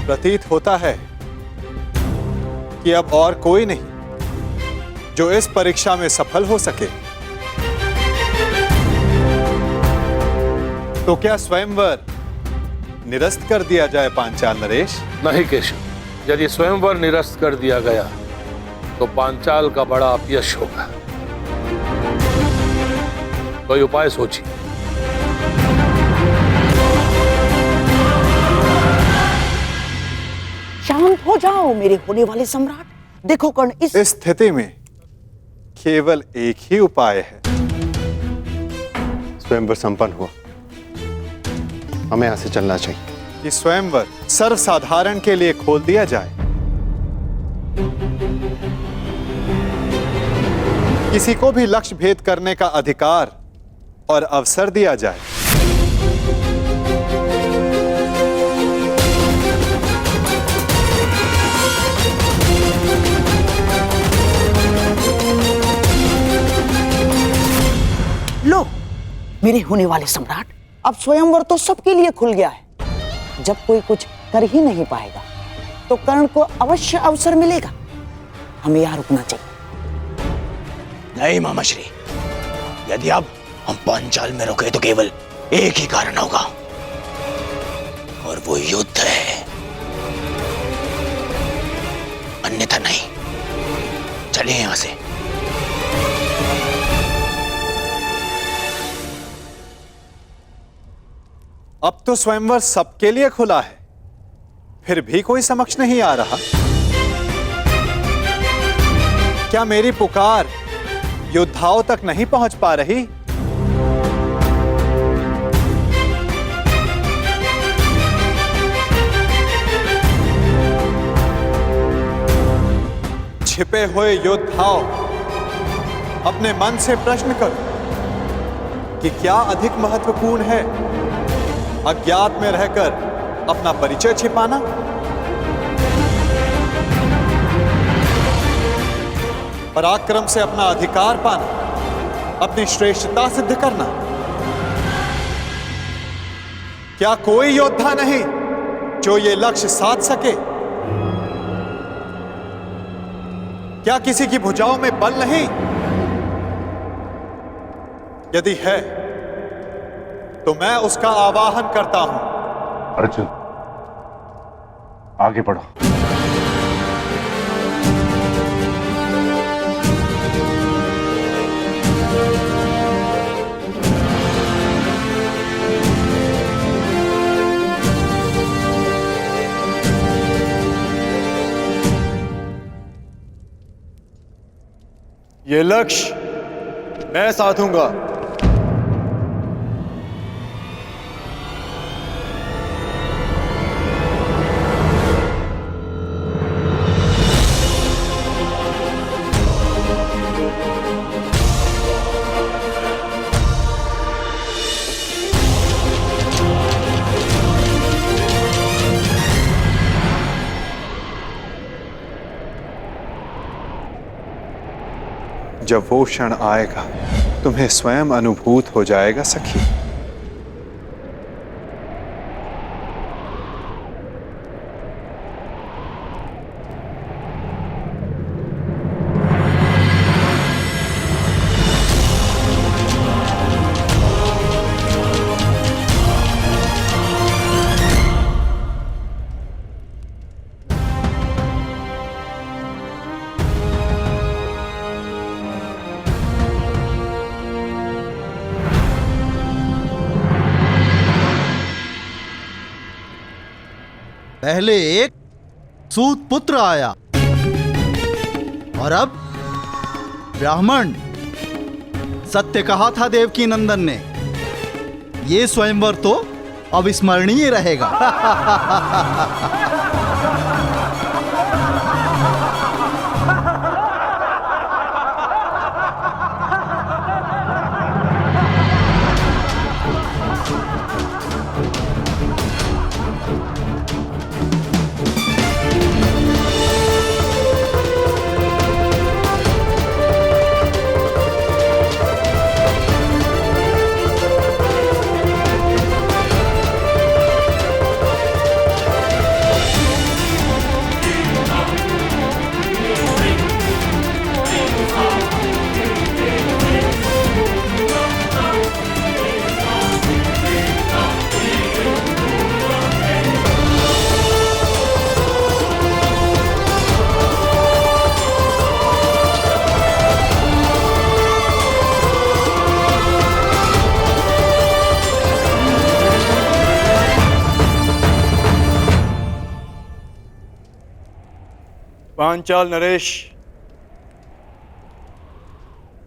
प्रतीत होता है कि अब और कोई नहीं जो इस परीक्षा में सफल हो सके। तो क्या स्वयंवर निरस्त कर दिया जाए पांचाल नरेश? नहीं केशव, यदि स्वयंवर निरस्त कर दिया गया तो पांचाल का बड़ा अपयश होगा। कोई उपाय सोचिए। शांत हो जाओ मेरे होने वाले सम्राट। देखो कर्ण, इस स्थिति में केवल एक ही उपाय है। स्वयंवर संपन्न हुआ, हमें यहां से चलना चाहिए। कि स्वयंवर सर्वसाधारण के लिए खोल दिया जाए। किसी को भी लक्ष्य भेद करने का अधिकार और अवसर दिया जाए। लो मेरे होने वाले सम्राट, अब स्वयंवर तो सबके लिए खुल गया है। जब कोई कुछ कर ही नहीं पाएगा तो कर्ण को अवश्य अवसर मिलेगा। हमें यहां रुकना चाहिए। नहीं मामाश्री, यदि अब हम पांचाल में रुके तो केवल एक ही कारण होगा, और वो युद्ध है, अन्यथा नहीं। चलिए यहां से। अब तो स्वयंवर सबके लिए खुला है, फिर भी कोई समक्ष नहीं आ रहा। क्या मेरी पुकार योद्धाओं तक नहीं पहुंच पा रही? छिपे हुए योद्धाओं, अपने मन से प्रश्न करो कि क्या अधिक महत्वपूर्ण है, अज्ञात में रहकर अपना परिचय छिपाना, पराक्रम से अपना अधिकार पाना, अपनी श्रेष्ठता सिद्ध करना? क्या कोई योद्धा नहीं जो ये लक्ष्य साध सके? क्या किसी की भुजाओं में बल नहीं? यदि है तो मैं उसका आवाहन करता हूं। अर्जुन, आगे बढ़ो। ये लक्ष्य मैं साधूंगा। जब वो क्षण आएगा तुम्हें स्वयं अनुभूत हो जाएगा सखी। पहले एक सूत पुत्र आया और अब ब्राह्मण। सत्य कहा था देवकी नंदन ने, ये स्वयंवर तो अविस्मरणीय रहेगा। पांचाल नरेश,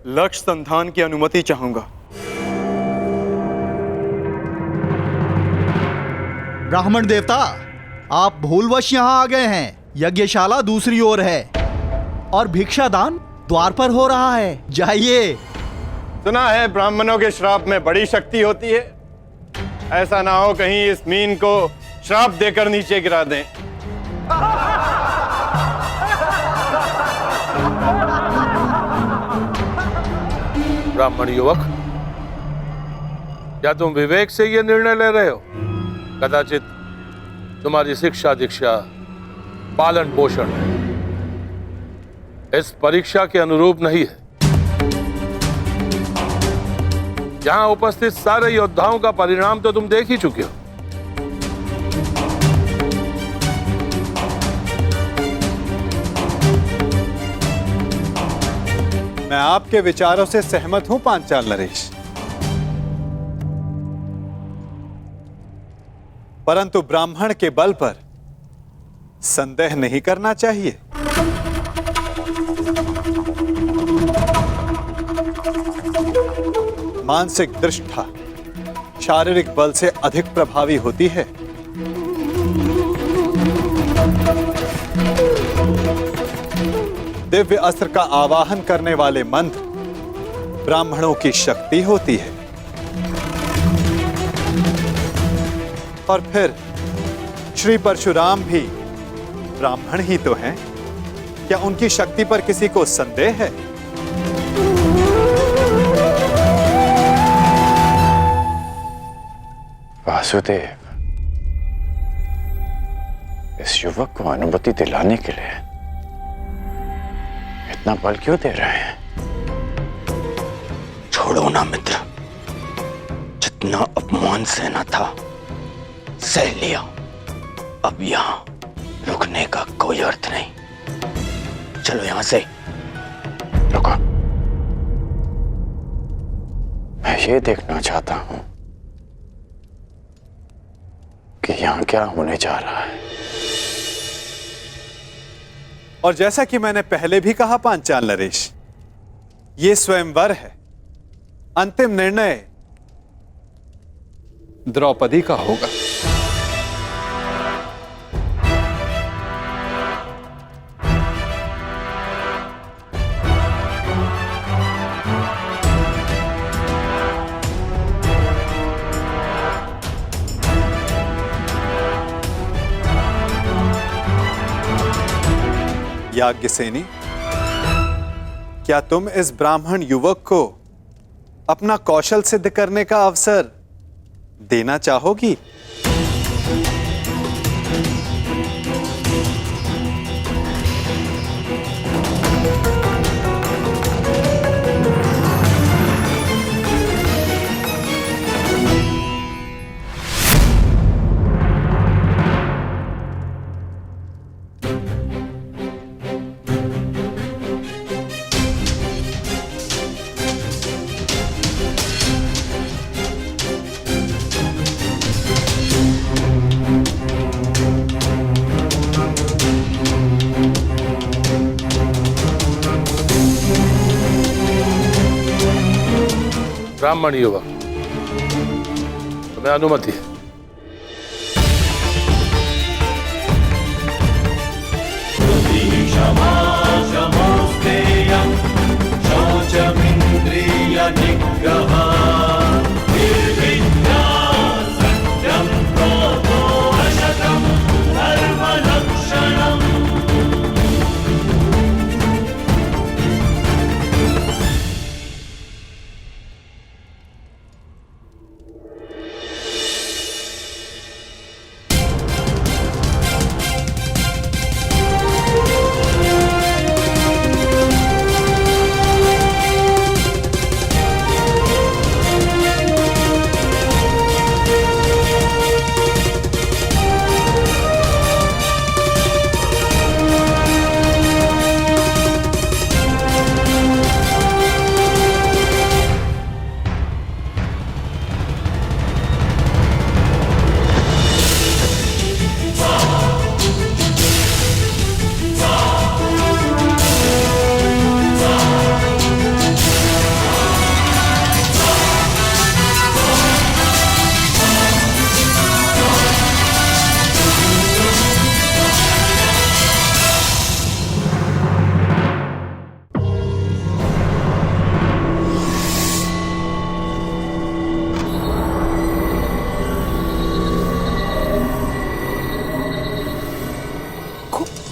लक्ष्य संधान की अनुमति चाहूंगा। ब्राह्मण देवता, आप भूलवश यहाँ आ गए हैं। यज्ञशाला दूसरी ओर है और भिक्षादान द्वार पर हो रहा है। जाइए। सुना है ब्राह्मणों के श्राप में बड़ी शक्ति होती है। ऐसा ना हो कहीं इस मीन को श्राप देकर नीचे गिरा दें। ब्राह्मण युवक, क्या तुम विवेक से यह निर्णय ले रहे हो? कदाचित तुम्हारी शिक्षा दीक्षा पालन पोषण इस परीक्षा के अनुरूप नहीं है। यहां उपस्थित सारे योद्धाओं का परिणाम तो तुम देख ही चुके हो। मैं आपके विचारों से सहमत हूं पांचाल नरेश, परंतु ब्राह्मण के बल पर संदेह नहीं करना चाहिए। मानसिक दृष्टा शारीरिक बल से अधिक प्रभावी होती है। दिव्य अस्त्र का आवाहन करने वाले मंत्र ब्राह्मणों की शक्ति होती है। और फिर श्री परशुराम भी ब्राह्मण ही तो हैं। क्या उनकी शक्ति पर किसी को संदेह है? वासुदेव, इस युवक को अनुमति दिलाने के लिए इतना बल क्यों दे रहे हैं? छोड़ो ना मित्र, जितना अपमान सहना था सह लिया। अब यहां रुकने का कोई अर्थ नहीं। चलो यहां से। रुको, मैं ये देखना चाहता हूं कि यहां क्या होने जा रहा है। और जैसा कि मैंने पहले भी कहा पांचाल नरेश, ये स्वयंवर है, अंतिम निर्णय द्रौपदी का होगा। याज्ञसेनी, क्या तुम इस ब्राह्मण युवक को अपना कौशल सिद्ध करने का अवसर देना चाहोगी? ब्राह्मण युवक, तुम्हें अनुमति है।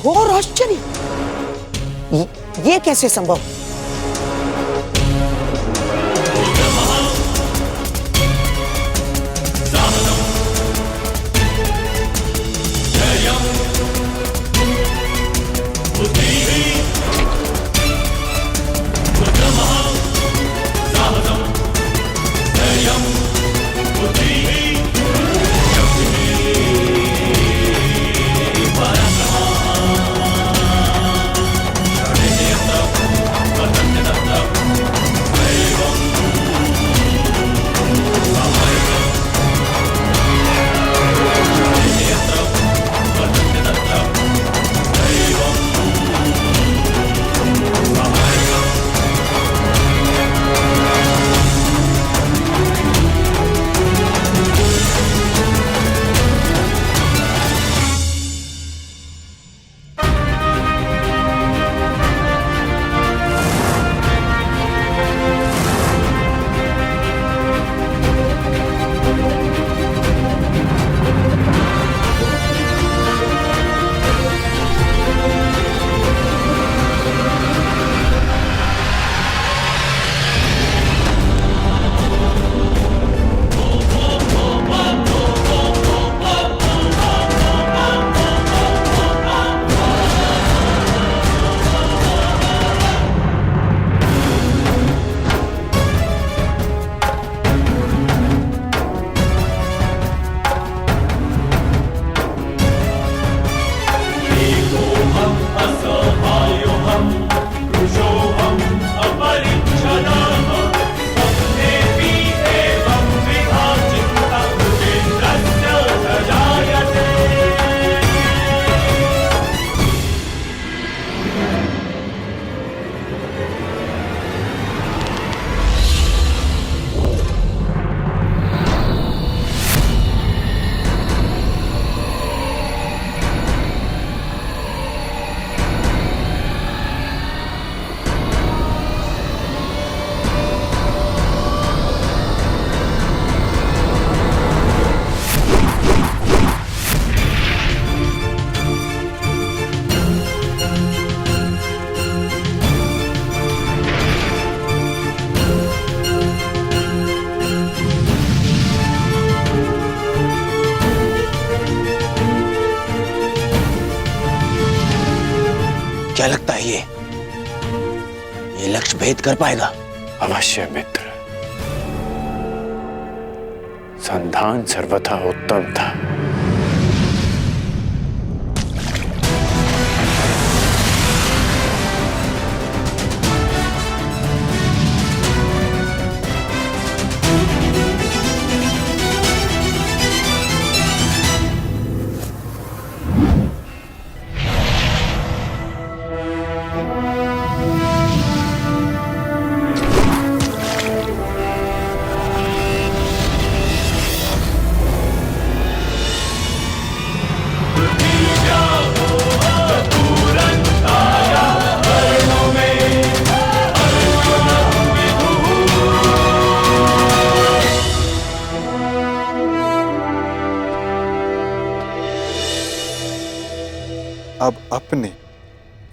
और आश्चर्य, ये कैसे संभव? लक्ष्य भेद कर पाएगा? अवश्य मित्र। संधान सर्वथा उत्तम था। अब अपने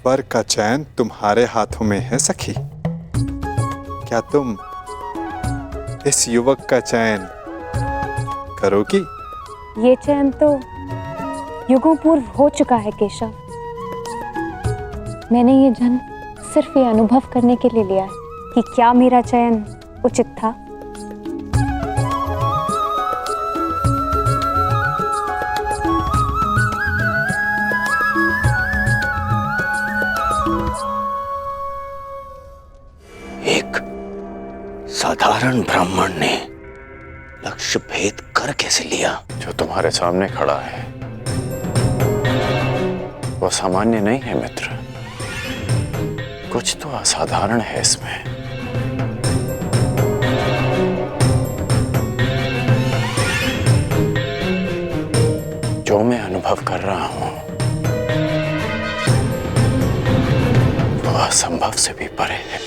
वर का चयन तुम्हारे हाथों में है सखी। क्या तुम इस युवक का चयन करोगी? ये चयन तो युगों पूर्व हो चुका है केशव। मैंने ये जन्म सिर्फ ये अनुभव करने के लिए लिया है कि क्या मेरा चयन उचित था। साधारण ब्राह्मण ने लक्ष्य भेद कर कैसे लिया? जो तुम्हारे सामने खड़ा है वो सामान्य नहीं है मित्र। कुछ तो असाधारण है इसमें। जो मैं अनुभव कर रहा हूं वो असंभव से भी परे है।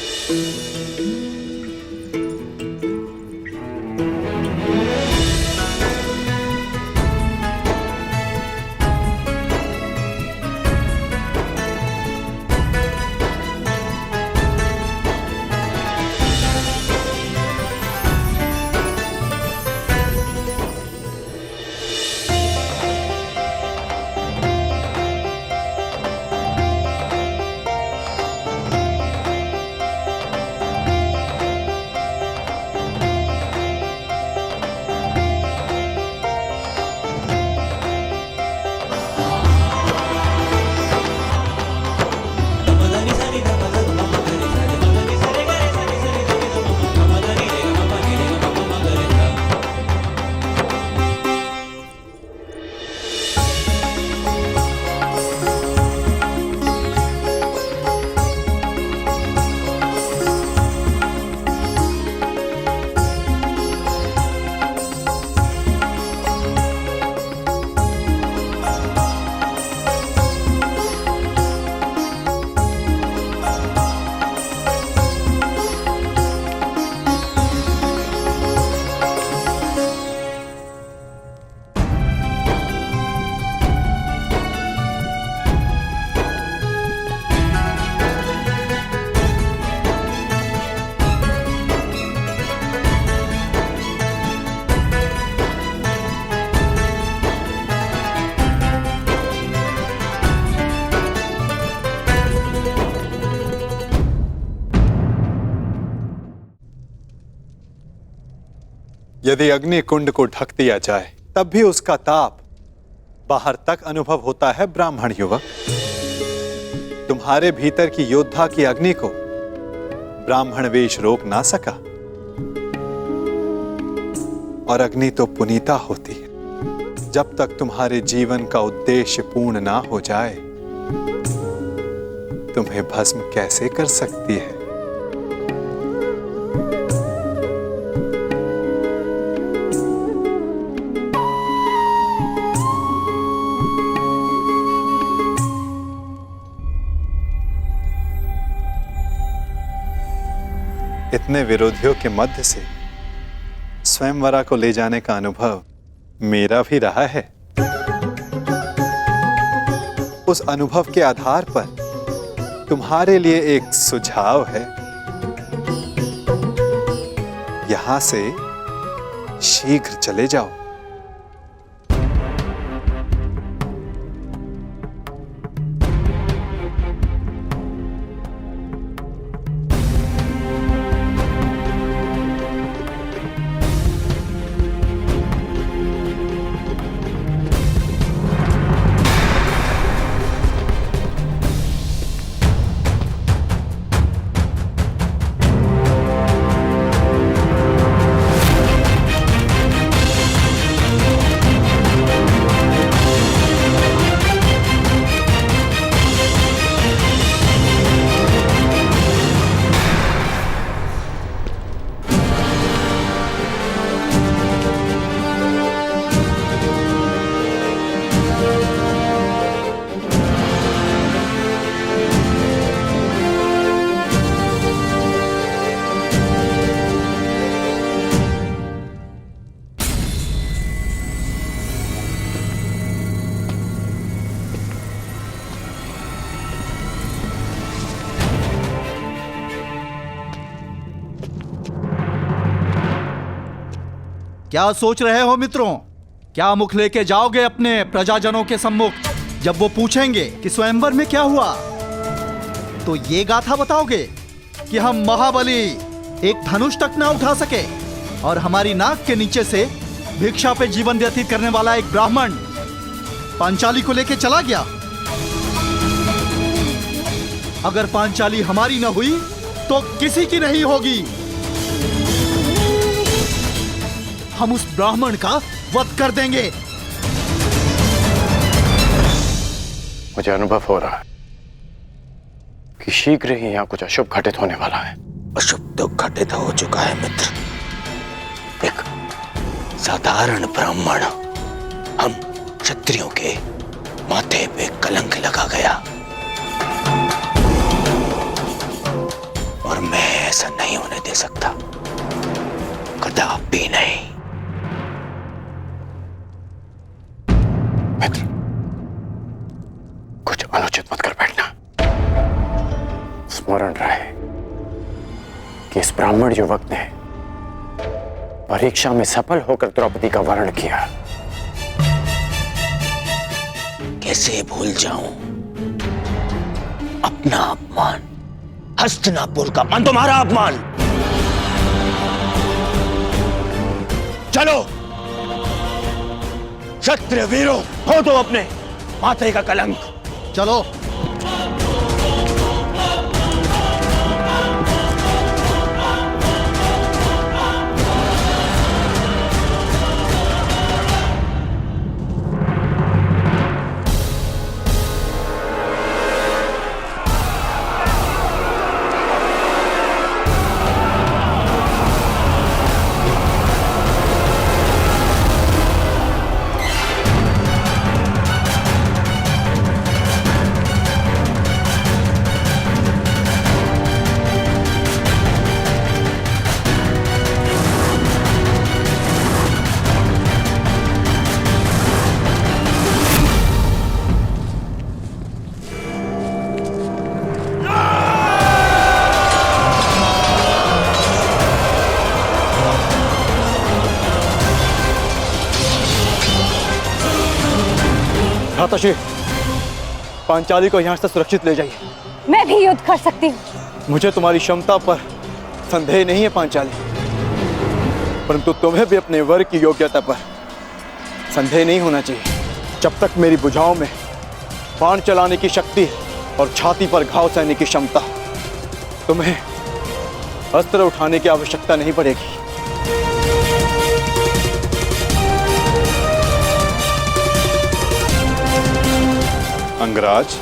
यदि अग्नि कुंड को ढक दिया जाए तब भी उसका ताप बाहर तक अनुभव होता है ब्राह्मण युवक। तुम्हारे भीतर की योद्धा की अग्नि को ब्राह्मण वेश रोक ना सका। और अग्नि तो पुनीता होती है। जब तक तुम्हारे जीवन का उद्देश्य पूर्ण ना हो जाए तुम्हें भस्म कैसे कर सकती है? इतने विरोधियों के मध्य से स्वयंवरा को ले जाने का अनुभव मेरा भी रहा है। उस अनुभव के आधार पर तुम्हारे लिए एक सुझाव है। यहां से शीघ्र चले जाओ। क्या सोच रहे हो मित्रों? क्या मुख लेके जाओगे अपने प्रजाजनों के सम्मुख? जब वो पूछेंगे कि स्वयंवर में क्या हुआ, तो ये गाथा बताओगे कि हम महाबली एक धनुष तक ना उठा सके और हमारी नाक के नीचे से भिक्षा पे जीवन व्यतीत करने वाला एक ब्राह्मण पांचाली को लेके चला गया। अगर पांचाली हमारी न हुई तो किसी की नहीं होगी। हम उस ब्राह्मण का वध कर देंगे। मुझे अनुभव हो रहा है कि शीघ्र ही यहाँ कुछ अशुभ घटित होने वाला है। अशुभ तो घटित हो चुका है मित्र। एक साधारण ब्राह्मण हम क्षत्रियों के माथे पे कलंक लगा गया, और मैं ऐसा नहीं होने दे सकता, कदापि नहीं। मित्र, कुछ अनुचित मत कर बैठना। स्मरण रहे कि इस ब्राह्मण युवक ने परीक्षा में सफल होकर द्रौपदी का वर्ण किया। कैसे भूल जाऊं अपना अपमान, हस्तिनापुर का अपमान, तुम्हारा अपमान। चलो क्षत्रिय वीरों, हो तो अपने माथे का कलंक। चलो। भ्राताश्री, पांचाली को यहाँ से सुरक्षित ले जाइए। मैं भी युद्ध कर सकती हूँ। मुझे तुम्हारी क्षमता पर संदेह नहीं है पांचाली, परंतु तुम्हें भी अपने वर की योग्यता पर संदेह नहीं होना चाहिए। जब तक मेरी भुजाओं में बाण चलाने की शक्ति और छाती पर घाव सहने की क्षमता, तुम्हें अस्त्र उठाने की आवश्यकता नहीं पड़ेगी। अंगराज,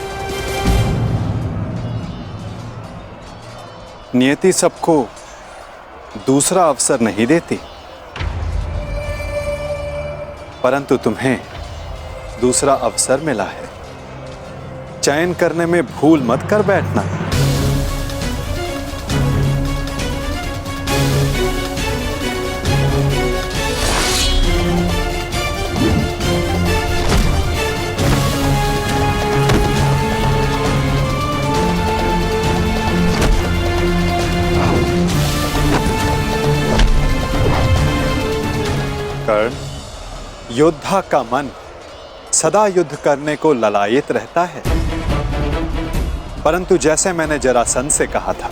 नियति सबको दूसरा अवसर नहीं देती, परंतु तुम्हें दूसरा अवसर मिला है। चयन करने में भूल मत कर बैठना। कर्ण, योद्धा का मन सदा युद्ध करने को ललायित रहता है, परंतु जैसे मैंने जरासंध से कहा था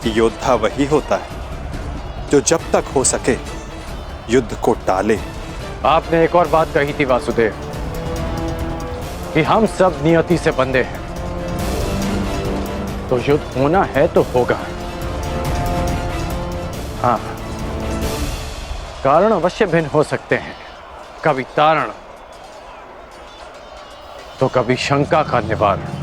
कि योद्धा वही होता है जो जब तक हो सके युद्ध को टाले। आपने एक और बात कही थी वासुदेव कि हम सब नियति से बंधे हैं, तो युद्ध होना है तो होगा। हाँ, कारण अवश्य भिन्न हो सकते हैं, कभी तारण तो कभी शंका का निवारण।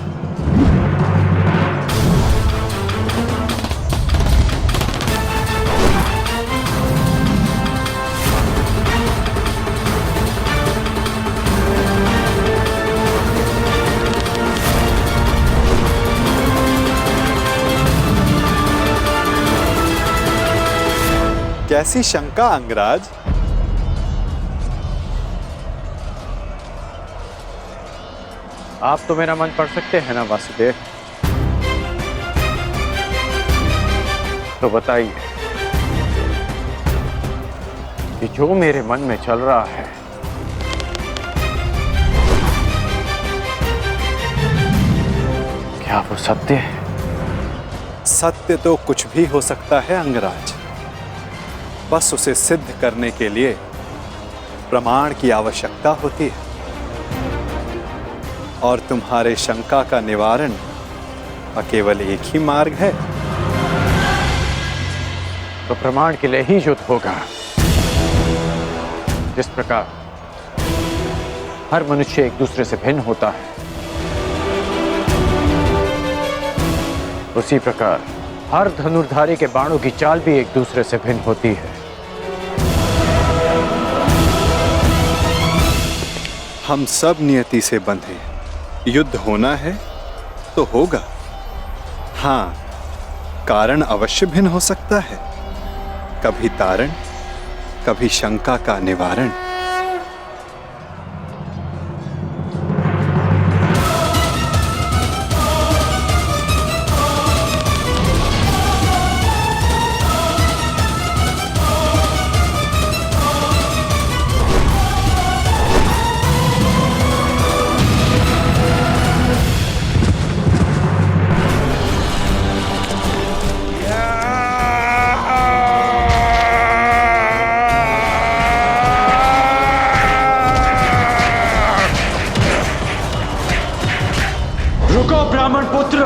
कैसी शंका अंगराज? आप तो मेरा मन पढ़ सकते हैं ना वासुदेव, तो बताइए कि जो मेरे मन में चल रहा है क्या वो सत्य है? सत्य तो कुछ भी हो सकता है अंगराज, बस उसे सिद्ध करने के लिए प्रमाण की आवश्यकता होती है। और तुम्हारे शंका का निवारण का केवल एक ही मार्ग है। तो प्रमाण के लिए ही युद्ध होगा। जिस प्रकार हर मनुष्य एक दूसरे से भिन्न होता है, उसी प्रकार हर धनुर्धारी के बाणों की चाल भी एक दूसरे से भिन्न होती है। हम सब नियति से बंधे हैं। युद्ध होना है तो होगा। हाँ, कारण अवश्य भिन्न हो सकता है, कभी तारण, कभी शंका का निवारण। रुको ब्राह्मण पुत्र,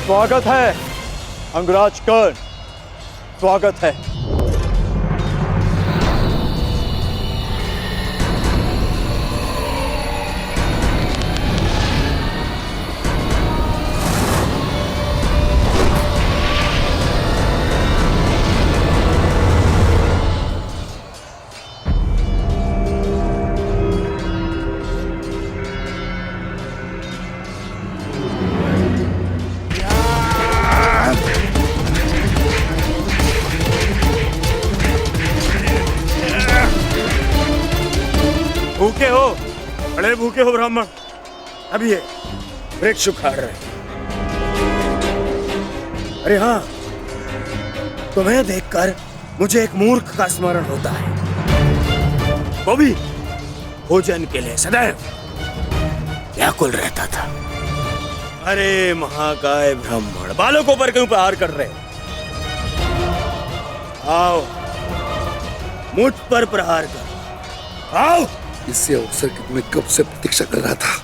स्वागत है अंगराज कर्ण, स्वागत है। भूखे हो, बड़े भूखे हो ब्राह्मण। अब ये वृक्ष उखाड़ रहे। अरे हाँ, तुम्हें देखकर मुझे एक मूर्ख का स्मरण होता है, वो भी भोजन के लिए सदैव व्याकुल रहता था। अरे महाकाय ब्राह्मण, बालकों पर क्यों प्रहार कर रहे? आओ, मुझ पर प्रहार कर, आओ। इससे अवसर की मैं कब से प्रतीक्षा कर रहा था।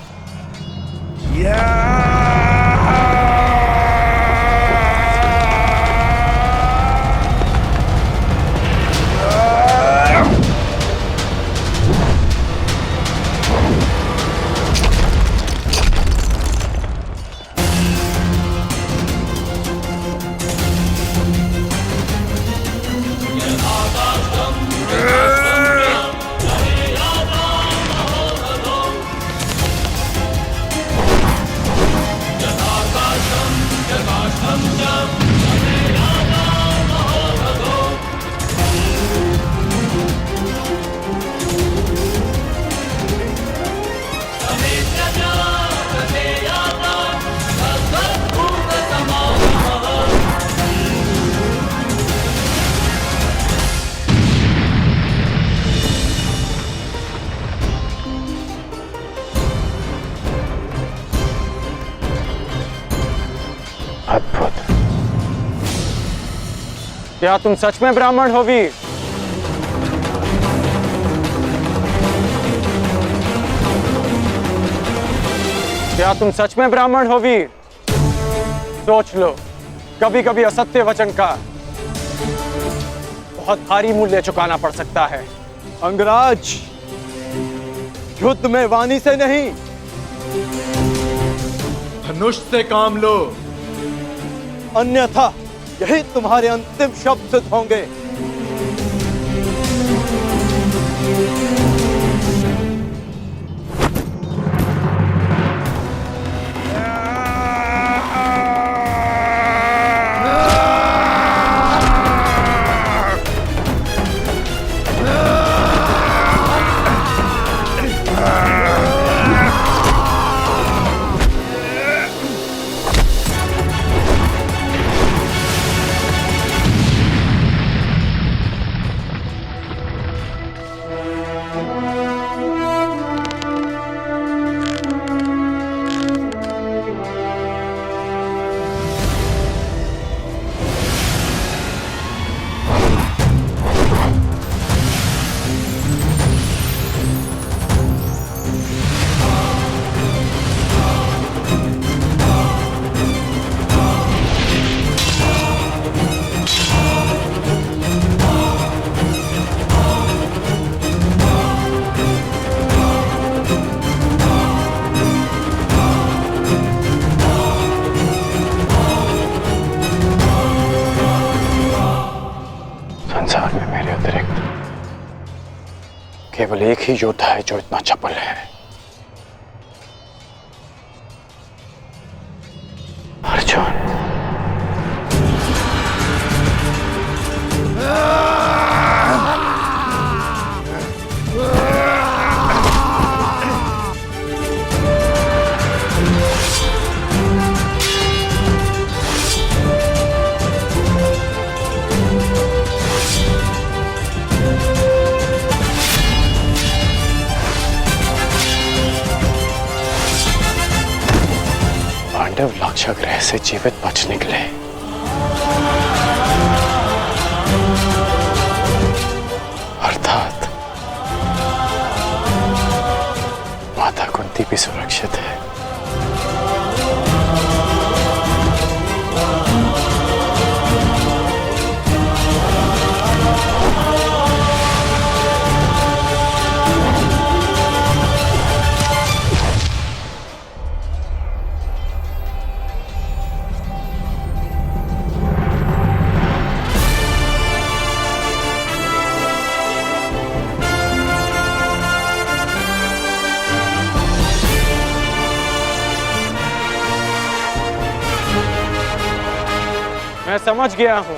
अद्भुत। क्या तुम सच में ब्राह्मण हो वीर? क्या तुम सच में ब्राह्मण हो वीर? सोच लो, कभी कभी असत्य वचन का बहुत भारी मूल्य चुकाना पड़ सकता है। अंगराज, युद्ध में वाणी से नहीं, धनुष से काम लो, अन्यथा यही तुम्हारे अंतिम शब्द सिद्ध होंगे। केवल एक ही योद्धा है जो इतना चपल है, अर्जुन। पांडव लाक्षागृह से जीवित बच निकले। अर्थात माता कुंती भी सुरक्षित है। मैं समझ गया हूं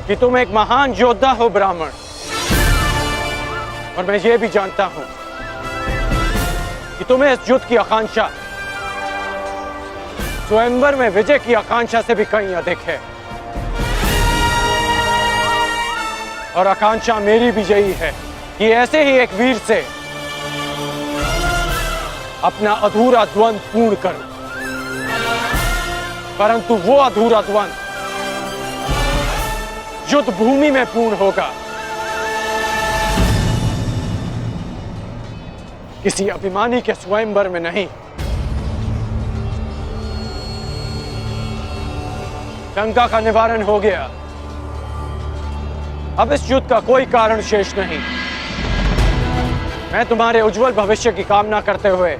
कि तुम एक महान योद्धा हो ब्राह्मण, और मैं ये भी जानता हूं कि तुम्हें इस युद्ध की आकांक्षा स्वयंवर में विजय की आकांक्षा से भी कहीं अधिक है। और आकांक्षा मेरी भी यही है कि ऐसे ही एक वीर से अपना अधूरा द्वंद्व पूर्ण करूं, परंतु वो अधूरा द्वंद्व युद्ध भूमि में पूर्ण होगा, किसी अभिमानी के स्वयंवर में नहीं। शंका का निवारण हो गया। अब इस युद्ध का कोई कारण शेष नहीं। मैं तुम्हारे उज्जवल भविष्य की कामना करते हुए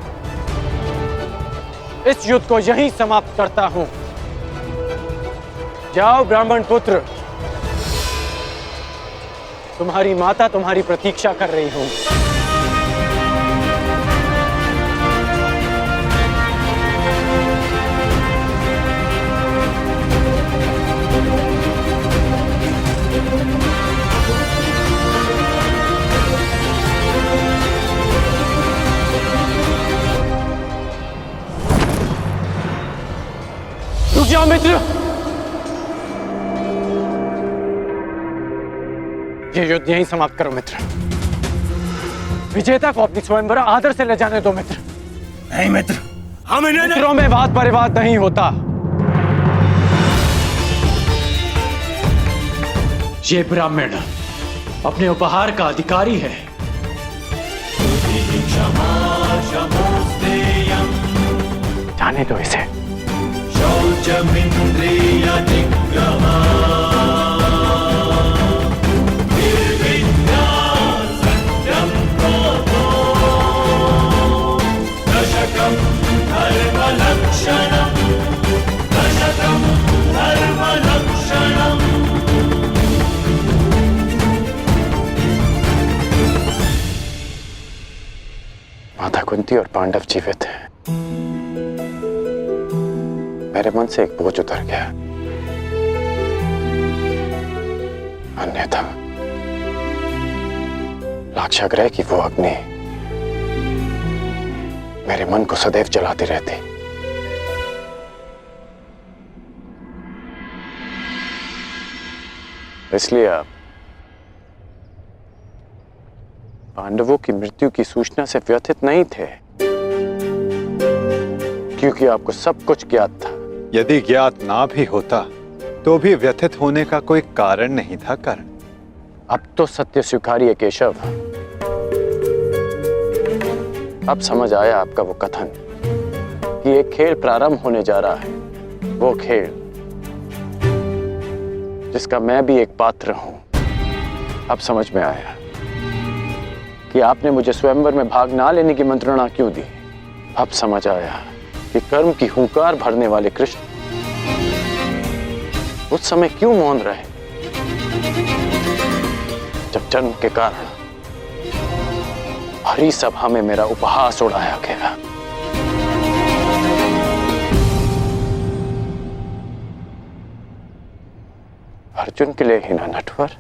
इस युद्ध को यहीं समाप्त करता हूं। जाओ ब्राह्मण पुत्र, तुम्हारी माता तुम्हारी प्रतीक्षा कर रही हूं। रुक जाओ मित्र, ये युद्ध यहीं समाप्त करो मित्र। विजेता को अपनी स्वयंवर आदर से ले जाने दो मित्र। नहीं मित्र, हम इन्हें मित्रों में वाद परिवाद नहीं होता। ये ब्राह्मण अपने उपहार का अधिकारी है। जाने दो इसे। माता कुंती और पांडव जीवित हैं। मेरे मन से एक बोझ उतर गया। अन्यथा लाक्षागृह की वो अग्नि मेरे मन को सदैव जलाती रहती। इसलिए आप पांडवों की मृत्यु की सूचना से व्यथित नहीं थे, क्योंकि आपको सब कुछ ज्ञात था। यदि ज्ञात ना भी होता तो भी व्यथित होने का कोई कारण नहीं था। कर्ण, अब तो सत्य स्वीकारिए केशव। अब समझ आया आपका वो कथन कि एक खेल प्रारंभ होने जा रहा है, वो खेल जिसका मैं भी एक पात्र हूं। अब समझ में आया कि आपने मुझे स्वयंवर में भाग ना लेने की मंत्रणा क्यों दी। अब समझ आया कि कर्म की हुंकार भरने वाले कृष्ण उस समय क्यों मौन रहे जब जन्म के कारण हरी सभा में मेरा उपहास उड़ाया गया। अर्जुन के लिए ही ना नटवर।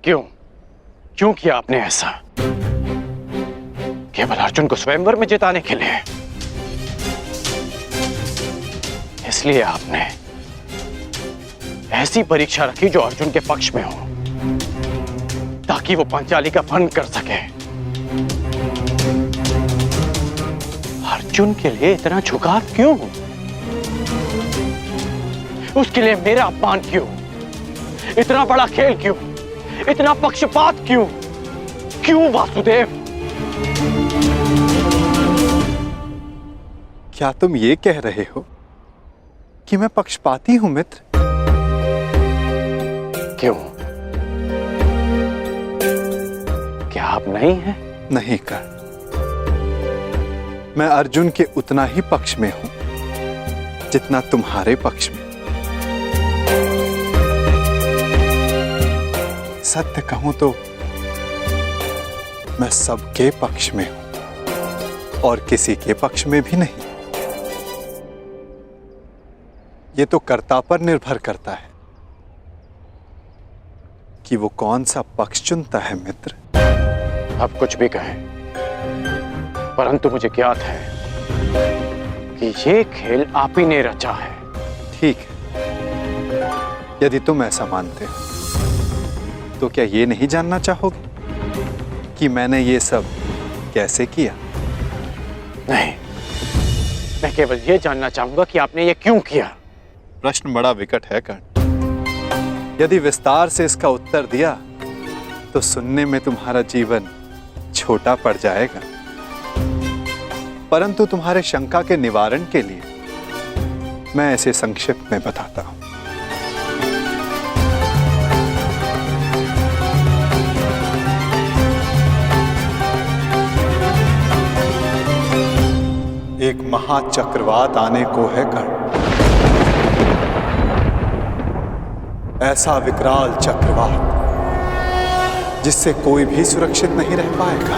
क्यों क्यों किया आपने ऐसा? केवल अर्जुन को स्वयंवर में जिताने के लिए? इसलिए आपने ऐसी परीक्षा रखी जो अर्जुन के पक्ष में हो, ताकि वो पांचाली का भंग कर सके। अर्जुन के लिए इतना झुकाव क्यों? उसके लिए मेरा अपमान क्यों? इतना बड़ा खेल क्यों? इतना पक्षपात क्यों? क्यों वासुदेव? क्या तुम ये कह रहे हो कि मैं पक्षपाती हूं मित्र? क्यों? क्या आप नहीं हैं? नहीं कर्ण, मैं अर्जुन के उतना ही पक्ष में हूं जितना तुम्हारे पक्ष में। सत्य कहूं तो मैं सबके पक्ष में हूं और किसी के पक्ष में भी नहीं। ये तो कर्ता पर निर्भर करता है कि वो कौन सा पक्ष चुनता है मित्र। आप कुछ भी कहें, परंतु मुझे ज्ञात है कि ये खेल आप ही ने रचा है। ठीक है, यदि तुम ऐसा मानते हो तो क्या ये नहीं जानना चाहोगे कि मैंने ये सब कैसे किया? नहीं, मैं केवल ये जानना चाहूंगा कि आपने ये क्यों किया। प्रश्न बड़ा विकट है कर्ण। यदि विस्तार से इसका उत्तर दिया तो सुनने में तुम्हारा जीवन छोटा पड़ जाएगा, परंतु तुम्हारे शंका के निवारण के लिए मैं ऐसे संक्षिप्त में बताता हूं। एक महाचक्रवात आने को है कर्ण, ऐसा विकराल चक्रवात जिससे कोई भी सुरक्षित नहीं रह पाएगा।